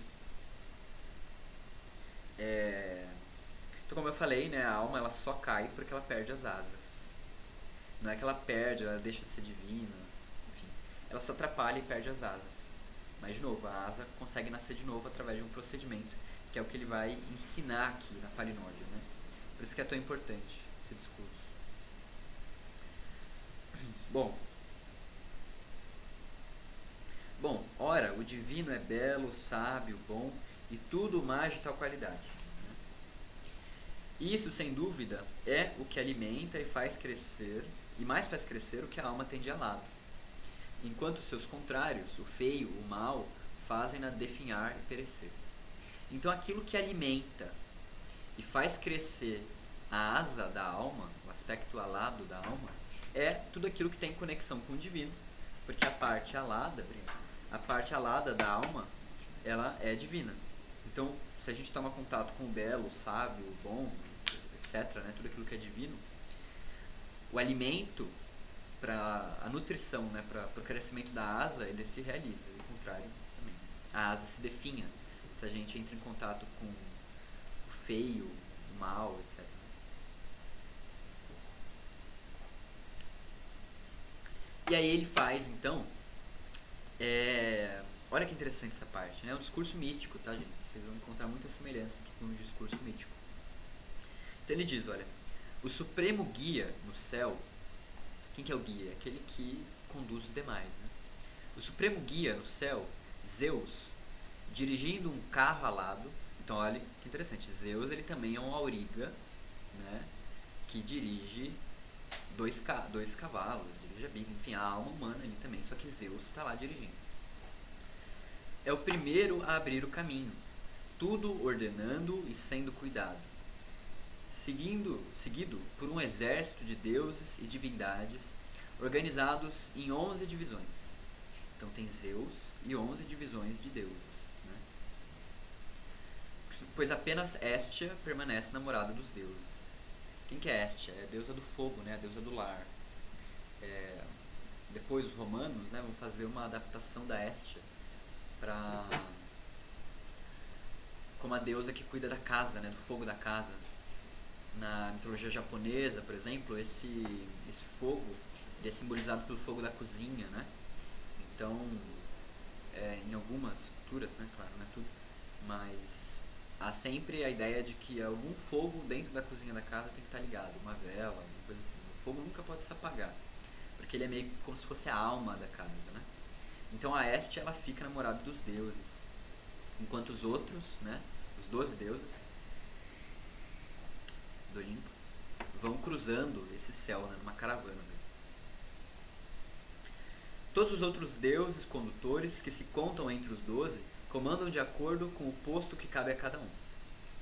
então, como eu falei, né, a alma ela só cai porque ela perde as asas. Não é que ela perde, ela deixa de ser divina, enfim, ela se atrapalha e perde as asas. Mas, de novo, a asa consegue nascer de novo através de um procedimento, que é o que ele vai ensinar aqui na Palinódia, né? Por isso que é tão importante esse discurso. Bom, ora, o divino é belo, sábio, bom e tudo mais de tal qualidade. Isso, sem dúvida, é o que alimenta e faz crescer, e mais faz crescer o que a alma tem de alado. Enquanto seus contrários, o feio, o mal, fazem-na definhar e perecer. Então, aquilo que alimenta e faz crescer a asa da alma, o aspecto alado da alma, é tudo aquilo que tem conexão com o divino, porque a parte alada da alma, ela é divina. Então, se a gente toma contato com o belo, o sábio, o bom, etc., né, tudo aquilo que é divino, o alimento para a nutrição, né, para o crescimento da asa, ele se realiza, e o contrário também. A asa se definha se a gente entra em contato com o feio, o mal, etc. E aí ele faz, então, olha que interessante essa parte, né? É um discurso mítico, tá, gente? Vocês vão encontrar muita semelhança aqui com um discurso mítico. Então ele diz, olha, o supremo guia no céu, quem que é o guia? Aquele que conduz os demais, né? O supremo guia no céu, Zeus, dirigindo um carro alado, Então olha que interessante, Zeus ele também é um auriga, né, que dirige dois cavalos, dirige a bica, enfim, a alma humana ali também, só que Zeus está lá dirigindo. É o primeiro a abrir o caminho, tudo ordenando e sendo cuidado, seguido por um exército de deuses e divindades organizados em 11 divisões. Então tem Zeus e 11 divisões de deuses, né? Pois apenas Hestia permanece namorada dos deuses. Quem que é Hestia? É a deusa do fogo, né? A deusa do lar. Depois os romanos, né, vão fazer uma adaptação da Hestia como a deusa que cuida da casa, né, do fogo da casa. Na mitologia japonesa, por exemplo, esse fogo ele é simbolizado pelo fogo da cozinha, né? Então, em algumas culturas, né, claro, não é tudo, mas há sempre a ideia de que algum fogo dentro da cozinha da casa tem que estar ligado, uma vela, alguma coisa assim. O fogo nunca pode se apagar, porque ele é meio como se fosse a alma da casa, né? Então a Hestia, ela fica namorada dos deuses, enquanto os outros, né, os 12 deuses do Olimpo, vão cruzando esse céu, né, numa caravana mesmo. Todos os outros deuses condutores que se contam entre os 12 comandam de acordo com o posto que cabe a cada um.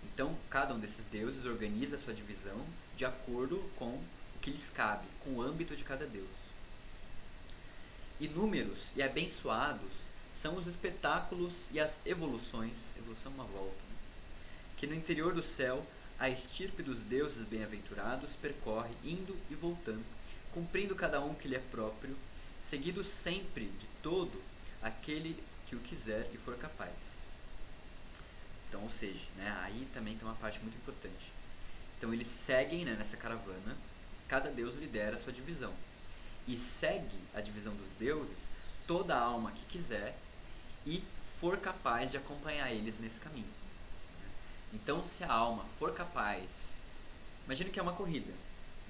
Então, cada um desses deuses organiza a sua divisão de acordo com o que lhes cabe, com o âmbito de cada deus. Inúmeros e abençoados são os espetáculos e as evoluções, evolução é uma volta, né, que no interior do céu a estirpe dos deuses bem-aventurados percorre indo e voltando, cumprindo cada um que lhe é próprio, seguido sempre de todo aquele que o quiser e for capaz. Então, ou seja, né, aí também tem uma parte muito importante. Então eles seguem, né, nessa caravana, cada deus lidera a sua divisão. E segue a divisão dos deuses toda a alma que quiser e for capaz de acompanhar eles nesse caminho. Então, se a alma for capaz, imagina que é uma corrida,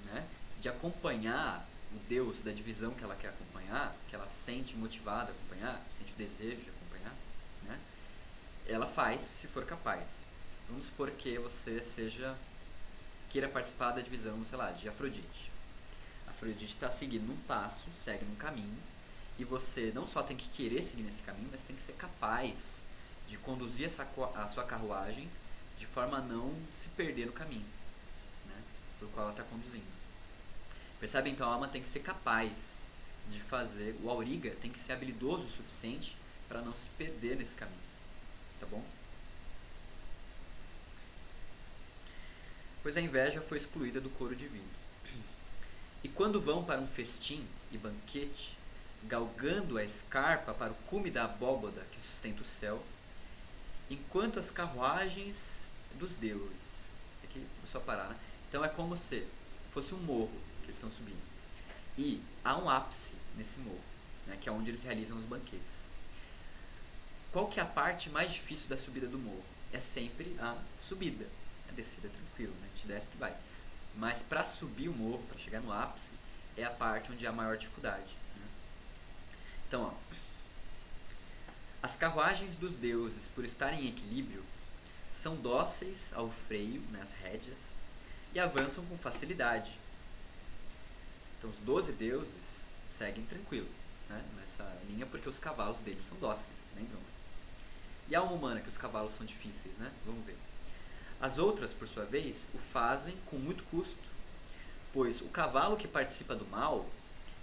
né, de acompanhar o Deus da divisão que ela quer acompanhar, que ela sente motivada a acompanhar, sente o desejo de acompanhar, né, ela faz se for capaz. Vamos supor que você queira participar da divisão, sei lá, de Afrodite. Afrodite está seguindo um passo, segue um caminho, e você não só tem que querer seguir nesse caminho, mas tem que ser capaz de conduzir a sua carruagem de forma a não se perder no caminho, né, por qual ela está conduzindo. Percebe? Então a alma tem que ser capaz de fazer, o auriga tem que ser habilidoso o suficiente para não se perder nesse caminho, tá bom? Pois a inveja foi excluída do coro divino. E quando vão para um festim e banquete, galgando a escarpa para o cume da abóbada que sustenta o céu, enquanto as carruagens dos deuses, aqui vou só parar, né? Então é como se fosse um morro que eles estão subindo, e há um ápice nesse morro, né, que é onde eles realizam os banquetes. Qual que é a parte mais difícil da subida do morro? É sempre a subida. A descida é tranquilo, né? A gente desce que vai. Mas para subir o morro, para chegar no ápice, é a parte onde há maior dificuldade, né? Então, ó, as carruagens dos deuses, por estarem em equilíbrio, são dóceis ao freio, né, as rédeas, e avançam com facilidade. Então os 12 deuses seguem tranquilo, né, nessa linha, porque os cavalos deles são dóceis, lembram? E a alma humana, que os cavalos são difíceis, né? Vamos ver. As outras, por sua vez, o fazem com muito custo, pois o cavalo que participa do mal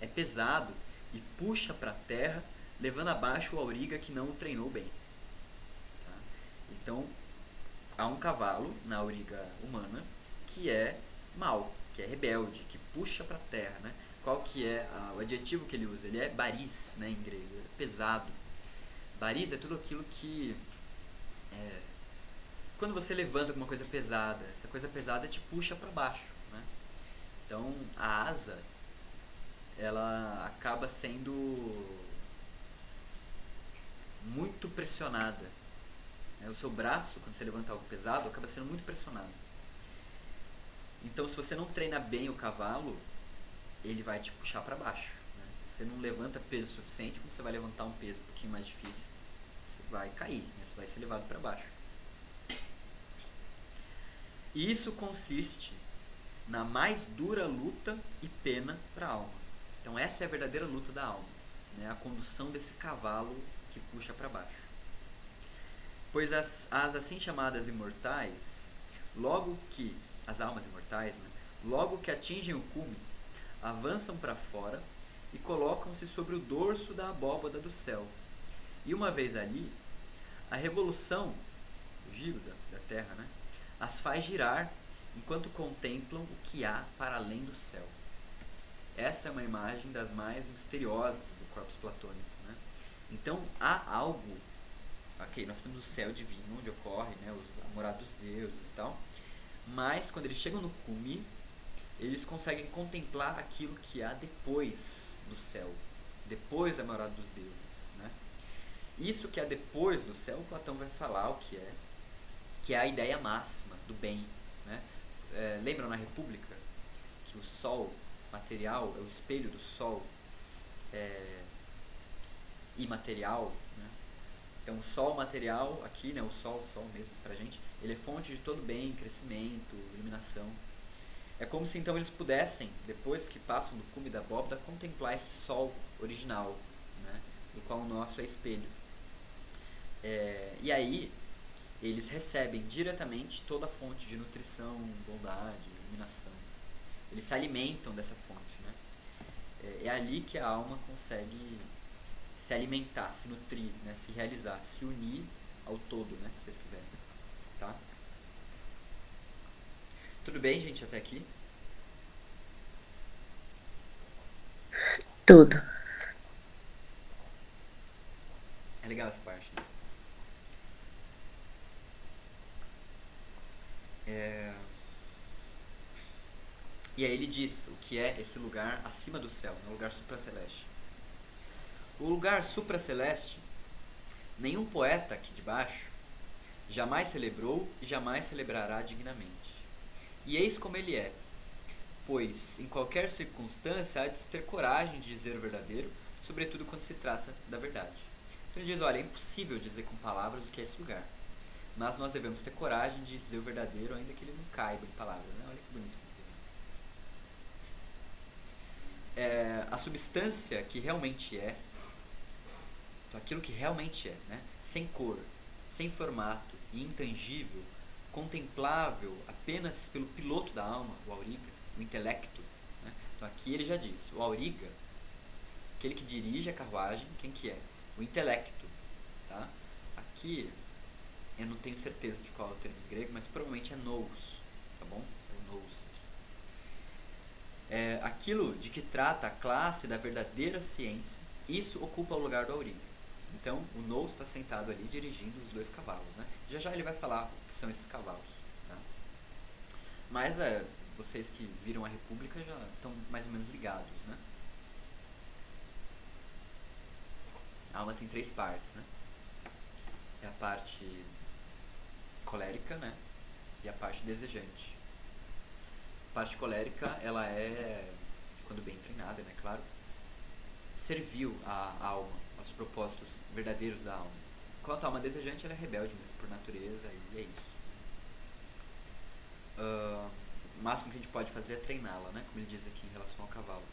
é pesado e puxa para a terra, levando abaixo o auriga que não o treinou bem. Tá? Então, há um cavalo na auriga humana que é mau, que é rebelde, que puxa para a terra, né? Qual que é o adjetivo que ele usa? Ele é baris, né, em grego, é pesado. Baris é tudo aquilo que quando você levanta alguma coisa pesada, essa coisa pesada te puxa para baixo, né? Então a asa, ela acaba sendo muito pressionada, né? O seu braço, quando você levanta algo pesado, acaba sendo muito pressionado. Então se você não treina bem o cavalo, ele vai te puxar para baixo, né? Se você não levanta peso suficiente, quando você vai levantar um peso um pouquinho mais difícil, você vai cair, né? Você vai ser levado para baixo. E isso consiste na mais dura luta e pena para a alma. Então essa é a verdadeira luta da alma, né? A condução desse cavalo que puxa para baixo. Pois as assim chamadas imortais, logo que as almas imortais, né? Logo que atingem o cume, avançam para fora e colocam-se sobre o dorso da abóbada do céu. E uma vez ali, a revolução, o giro da Terra, né, as faz girar enquanto contemplam o que há para além do céu. Essa é uma imagem das mais misteriosas do corpus platônico, né? Então há algo, ok, nós temos o céu divino onde ocorre, né, a morada dos deuses e tal, mas quando eles chegam no cume, eles conseguem contemplar aquilo que há depois do céu, depois da morada dos deuses, né? Isso que há depois do céu, Platão vai falar o que é a ideia máxima do bem, né? Lembram na República que o sol material é o espelho do sol imaterial, né? Então o sol material aqui, né, o sol mesmo pra gente, ele é fonte de todo bem, crescimento, iluminação. É como se então eles pudessem, depois que passam do cume da abóbada, contemplar esse sol original, né, do qual o nosso é espelho. E aí eles recebem diretamente toda a fonte de nutrição, bondade, iluminação. Eles se alimentam dessa fonte, né? É ali que a alma consegue se alimentar, se nutrir, né? Se realizar, se unir ao todo, né? Se vocês quiserem. Tá? Tudo bem, gente, até aqui? Tudo. É legal essa parte, né? E aí ele diz o que é esse lugar acima do céu, o lugar supraceleste. O lugar supraceleste, nenhum poeta aqui de baixo jamais celebrou e jamais celebrará dignamente. E eis como ele é, pois em qualquer circunstância há de se ter coragem de dizer o verdadeiro, sobretudo quando se trata da verdade. Então ele diz, olha, é impossível dizer com palavras o que é esse lugar, mas nós devemos ter coragem de dizer o verdadeiro, ainda que ele não caiba em palavras, né? Olha que bonito. A substância que realmente é, então aquilo que realmente é, né? Sem cor, sem formato e intangível, contemplável apenas pelo piloto da alma, o auriga, o intelecto, né? Então aqui ele já diz, o auriga, aquele que dirige a carruagem, quem que é? O intelecto, tá? Aqui eu não tenho certeza de qual é o termo em grego, mas provavelmente é nous, tá bom? É o nous. Aquilo de que trata a classe da verdadeira ciência, isso ocupa o lugar do auriga. Então o nous está sentado ali dirigindo os dois cavalos, né? Já já ele vai falar o que são esses cavalos, tá? Mas vocês que viram a República já estão mais ou menos ligados, né? A alma tem 3 partes, né? É a parte colérica, né? E a parte desejante. A parte colérica, ela é, quando bem treinada, né? Claro, servil à alma, aos propósitos verdadeiros da alma. Enquanto a alma desejante, ela é rebelde mesmo por natureza, e é isso. O máximo que a gente pode fazer é treiná-la, né? Como ele diz aqui em relação ao cavalo.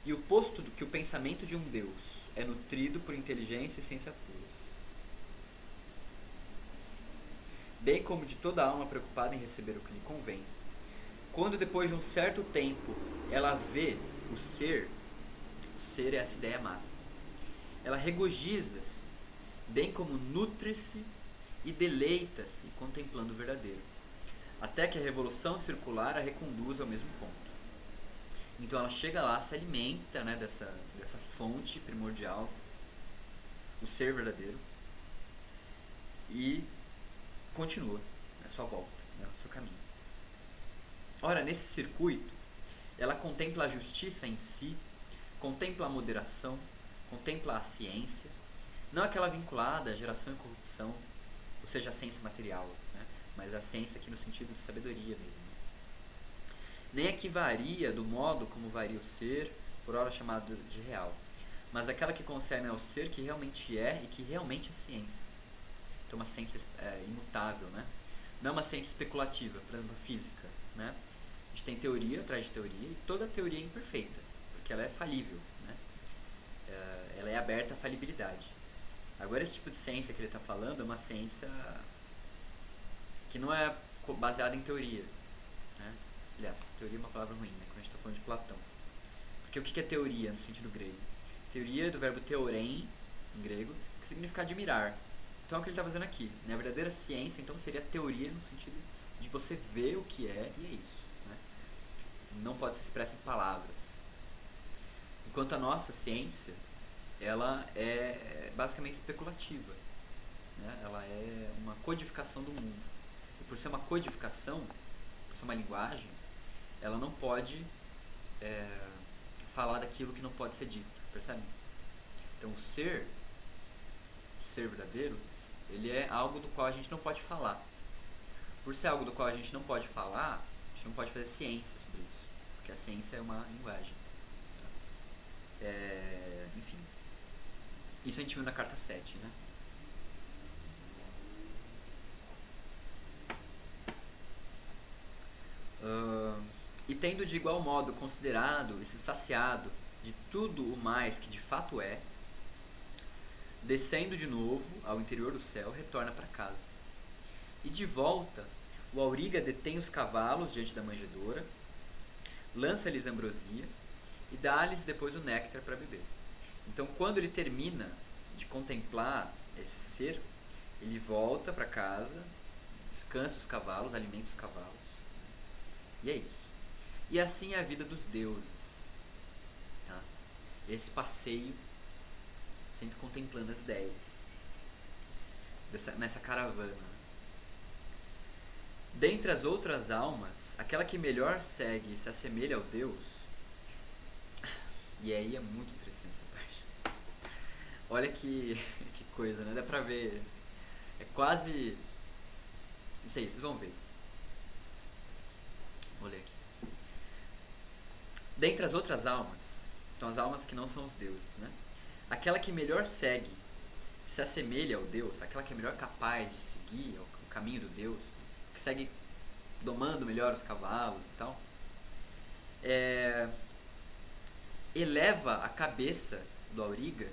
E o posto do que o pensamento de um Deus é nutrido por inteligência e ciência puras, bem como de toda alma preocupada em receber o que lhe convém, quando depois de um certo tempo ela vê o ser é essa ideia máxima, ela regozija-se, bem como nutre-se e deleita-se contemplando o verdadeiro, até que a revolução circular a reconduza ao mesmo ponto. Então ela chega lá, se alimenta, né, dessa fonte primordial, o ser verdadeiro, e continua a sua volta, né, o seu caminho. Ora, nesse circuito, ela contempla a justiça em si, contempla a moderação, contempla a ciência, não aquela vinculada à geração e corrupção, ou seja, a ciência material, né, mas a ciência aqui no sentido de sabedoria mesmo. Nem a que varia do modo como varia o ser, por ora chamado de real, mas aquela que concerne ao ser que realmente é e que realmente é ciência. Então uma ciência imutável, né? Não é uma ciência especulativa, por exemplo, a física, né? A gente tem teoria atrás de teoria e toda teoria é imperfeita, porque ela é falível, né? Ela é aberta à falibilidade. Agora, esse tipo de ciência que ele está falando é uma ciência que não é baseada em teoria, né? Aliás, teoria é uma palavra ruim, né? Quando a gente está falando de Platão. Porque o que é teoria no sentido grego? Teoria é do verbo theorein, em grego, que significa admirar. Então é o que ele está fazendo aqui. Na verdadeira ciência, então, seria teoria no sentido de você ver o que é e é isso, né? Não pode ser expressa em palavras. Enquanto a nossa ciência, ela é basicamente especulativa, né? Ela é uma codificação do mundo. E por ser uma codificação, por ser uma linguagem, ela não pode falar daquilo que não pode ser dito, percebe? Então o ser verdadeiro, ele é algo do qual a gente não pode falar. Por ser algo do qual a gente não pode falar, a gente não pode fazer ciência sobre isso, porque a ciência é uma linguagem. Enfim, isso a gente viu na carta 7, né? E tendo de igual modo considerado e se saciado de tudo o mais que de fato é, descendo de novo ao interior do céu, retorna para casa. E de volta, o auriga detém os cavalos diante da manjedoura, lança-lhes ambrosia e dá-lhes depois o néctar para beber. Então, quando ele termina de contemplar esse ser, ele volta para casa, descansa os cavalos, alimenta os cavalos. E é isso. E assim é a vida dos deuses. Tá? Esse passeio, sempre contemplando as ideias. Nessa caravana. Dentre as outras almas, aquela que melhor segue e se assemelha ao Deus. E aí é muito interessante essa parte. Olha que coisa, né? Dá pra ver. É quase. Não sei, vocês vão ver. Vou ler aqui. Dentre as outras almas, então as almas que não são os deuses, né? Aquela que melhor segue, se assemelha ao Deus, aquela que é melhor capaz de seguir o caminho do Deus, que segue domando melhor os cavalos e tal, eleva a cabeça do auriga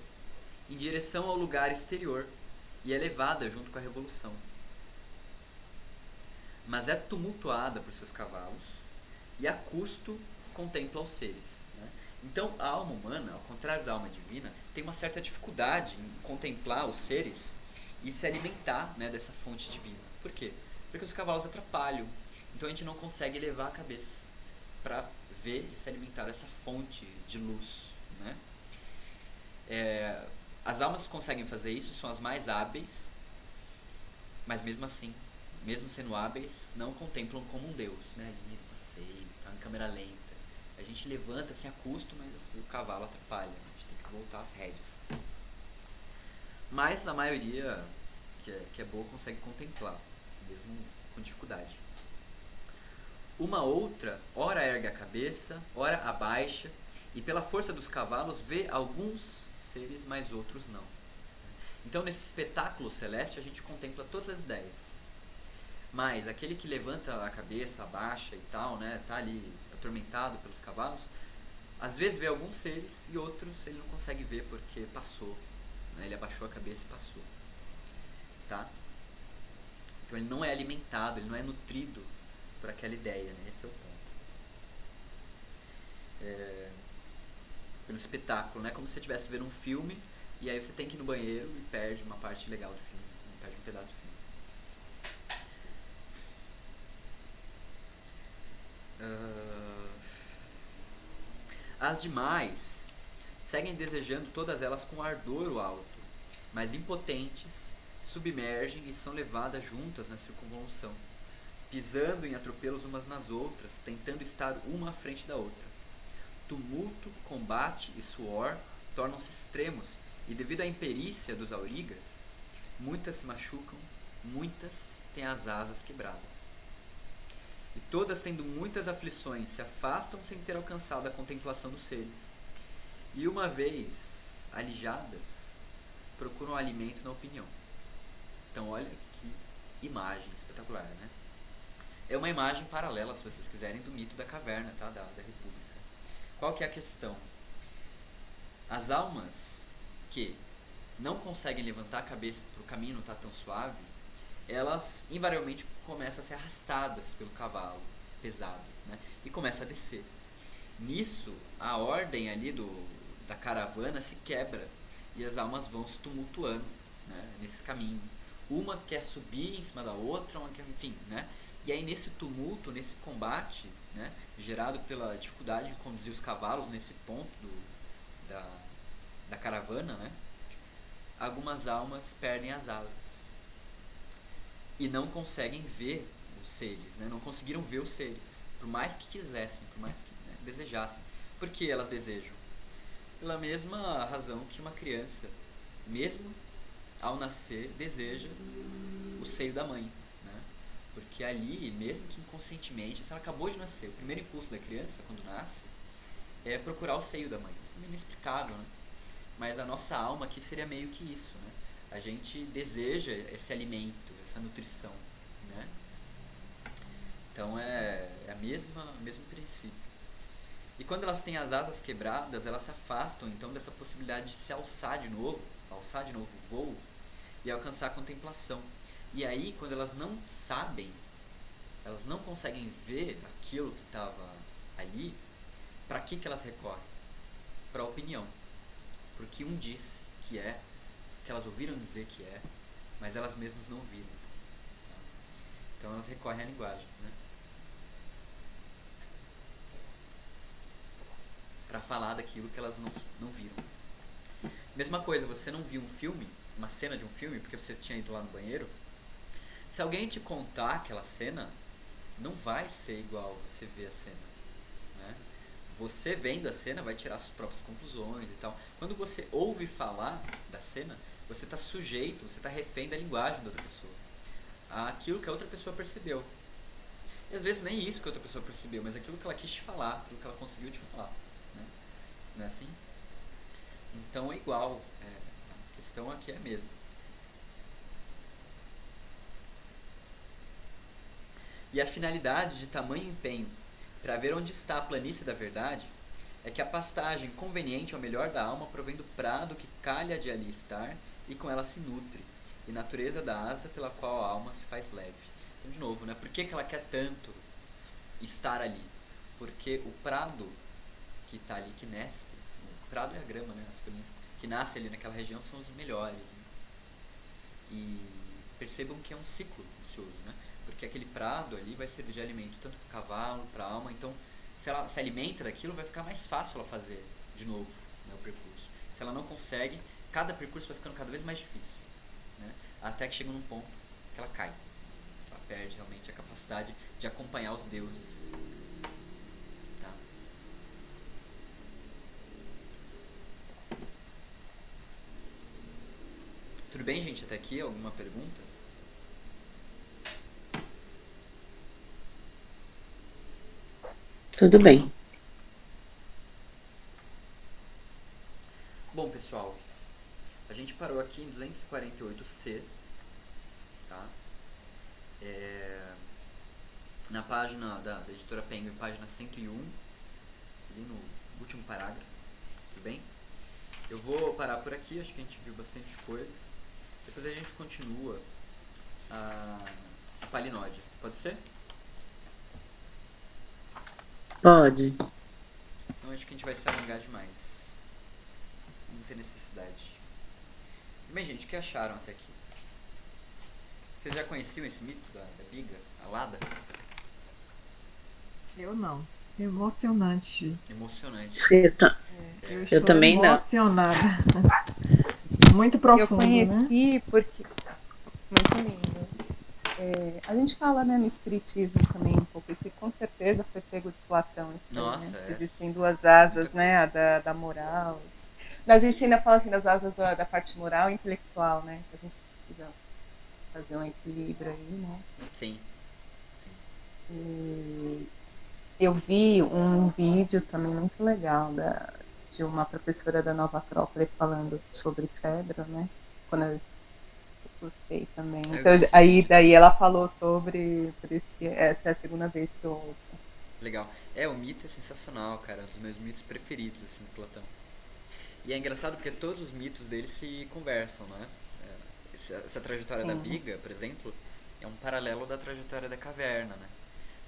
em direção ao lugar exterior e é levada junto com a revolução. Mas é tumultuada por seus cavalos e a custo contempla os seres. Né? Então a alma humana, ao contrário da alma divina, tem uma certa dificuldade em contemplar os seres e se alimentar, né, dessa fonte divina. Por quê? Porque os cavalos atrapalham. Então a gente não consegue levar a cabeça para ver e se alimentar dessa fonte de luz. Né? As almas que conseguem fazer isso são as mais hábeis, mas mesmo assim, mesmo sendo hábeis, não contemplam como um deus, né? Ali no passeio, tá em câmera lenta. A gente levanta assim a custo, mas o cavalo atrapalha. A gente tem que voltar as rédeas. Mas a maioria que é boa consegue contemplar, mesmo com dificuldade. Uma outra, ora ergue a cabeça, ora abaixa, e pela força dos cavalos vê alguns seres, mas outros não. Então nesse espetáculo celeste a gente contempla todas as ideias. Mas aquele que levanta a cabeça, abaixa e tal, né, tá ali atormentado pelos cavalos, às vezes vê alguns seres e outros ele não consegue ver porque passou. Né, ele abaixou a cabeça e passou. Tá? Então ele não é alimentado, ele não é nutrido por aquela ideia, né? Esse é o ponto. Pelo espetáculo, né? Como se você estivesse vendo um filme e aí você tem que ir no banheiro e perde uma parte legal do filme, perde um pedaço do filme. As demais seguem desejando todas elas com ardor o alto, mas impotentes, submergem e são levadas juntas na circunvolução, pisando em atropelos umas nas outras, tentando estar uma à frente da outra. Tumulto, combate e suor tornam-se extremos, e devido à imperícia dos aurigas, muitas se machucam, muitas têm as asas quebradas. E todas, tendo muitas aflições, se afastam sem ter alcançado a contemplação dos seres. E uma vez alijadas, procuram alimento na opinião. Então olha que imagem espetacular, né? É uma imagem paralela, se vocês quiserem, do mito da caverna, tá? Da República. Qual que é a questão? As almas que não conseguem levantar a cabeça para o caminho não estar tão suave, elas invariavelmente começam a ser arrastadas pelo cavalo pesado, né? E começam a descer. Nisso, a ordem ali da caravana se quebra e as almas vão se tumultuando, né, nesse caminho. Uma quer subir em cima da outra, uma quer, enfim, né? E aí nesse tumulto, nesse combate, né, gerado pela dificuldade de conduzir os cavalos nesse ponto da caravana, né, algumas almas perdem as asas e não conseguem ver os seres, né, não conseguiram ver os seres, por mais que quisessem, por mais que, né, desejassem. Por que elas desejam? Pela mesma razão que uma criança, mesmo ao nascer, deseja o seio da mãe, né? Porque ali, mesmo que inconscientemente, se ela acabou de nascer, o primeiro impulso da criança, quando nasce, é procurar o seio da mãe. Isso é inexplicável, né? Mas a nossa alma aqui seria meio que isso, né? A gente deseja esse alimento, essa nutrição, né? Então é o mesmo princípio. E quando elas têm as asas quebradas, elas se afastam então dessa possibilidade de se alçar de novo o voo e alcançar a contemplação. E aí, quando elas não sabem, elas não conseguem ver aquilo que estava ali, para que elas recorrem? Para a opinião. Porque um diz que é, que elas ouviram dizer que é, mas elas mesmas não viram. Então elas recorrem à linguagem, né? Para falar daquilo que elas não viram. Mesma coisa, você não viu um filme, uma cena de um filme, porque você tinha ido lá no banheiro. Se alguém te contar aquela cena, não vai ser igual você ver a cena, né? Você vendo a cena vai tirar suas próprias conclusões e tal. Quando você ouve falar da cena, você está sujeito, você está refém da linguagem da outra pessoa, aquilo que a outra pessoa percebeu. E às vezes nem isso que a outra pessoa percebeu, mas aquilo que ela quis te falar, aquilo que ela conseguiu te falar, né? Não é assim? Então é igual, a questão aqui é a mesma. E a finalidade de tamanho empenho para ver onde está a planície da verdade é que a pastagem conveniente ao melhor da alma provém do prado que calha de ali estar e com ela se nutre, e natureza da asa pela qual a alma se faz leve. Então, de novo, né? Por que ela quer tanto estar ali? Porque o prado que está ali, que nasce, o prado é a grama, né? As folhinhas que nascem ali naquela região são os melhores, né? E percebam que é um ciclo vicioso, né? Porque aquele prado ali vai servir de alimento tanto para o cavalo, para a alma. Então, se ela se alimenta daquilo, vai ficar mais fácil ela fazer de novo, né, o percurso. Se ela não consegue, cada percurso vai ficando cada vez mais difícil, né? Até que chega num ponto que ela cai. Ela perde realmente a capacidade de acompanhar os deuses. Tá? Tudo bem, gente? Até aqui, alguma pergunta? Tudo bem. Bom, pessoal, a gente parou aqui em 248C, tá? Na página da editora Penguin, página 101, ali no último parágrafo, tudo bem? Eu vou parar por aqui, acho que a gente viu bastante coisa. Depois a gente continua a palinódia, pode ser? Pode. Então acho que a gente vai se alongar demais. Não tem necessidade. Bem, gente, o que acharam até aqui? Vocês já conheciam esse mito da biga, a Lada? Eu não. Emocionante. Emocionante. Eu Eu também não. emocionada. Muito profundo, Eu conheci né? porque... Muito lindo. A gente fala, né, no espiritismo também um pouco, isso com certeza foi pego de Platão. Isso, Nossa, né? é. Existem duas asas, Muita né, coisa. da moral. A gente ainda fala assim das asas da parte moral e intelectual, né, que a gente precisa fazer um equilíbrio aí, né. Sim. E eu vi um vídeo também muito legal de uma professora da Nova Acrópole falando sobre Fedro, né, quando Gostei também. Eu Então, gostei. daí ela falou sobre, por isso que essa é a segunda vez que eu ouço. Legal. O mito é sensacional, cara. Um dos meus mitos preferidos, assim, do Platão. E é engraçado porque todos os mitos dele se conversam, né? Essa trajetória da Sim. biga, por exemplo, é um paralelo da trajetória da caverna, né?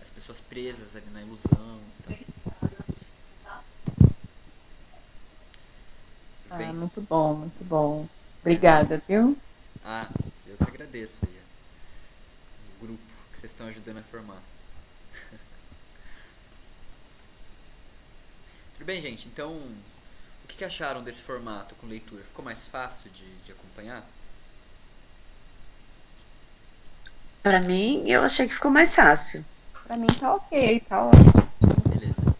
As pessoas presas ali na ilusão. Então, tudo bem? Muito bom, muito bom. Obrigada, viu? Eu que agradeço aí o grupo que vocês estão ajudando a formar. Tudo bem, gente? Então, o que acharam desse formato com leitura? Ficou mais fácil de acompanhar? Pra mim, eu achei que ficou mais fácil. Pra mim tá ok, tá ótimo. Beleza.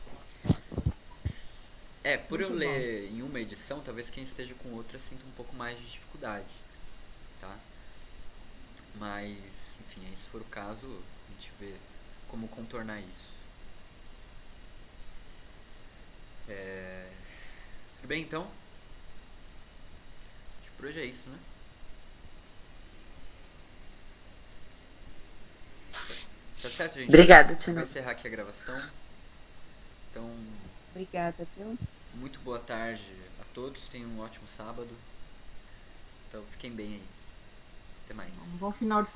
Por eu Muito ler em uma edição, talvez quem esteja com outra sinta um pouco mais de dificuldade, tá? Mas, enfim, aí se for o caso, a gente vê como contornar isso. Tudo bem, então? Acho que por hoje é isso, né? Tá certo, gente? Obrigada, Vou Tino. encerrar aqui a gravação. Então, Obrigada, viu? muito boa tarde a todos. Tenham um ótimo sábado. Então, fiquem bem aí. Até mais. Um bom final de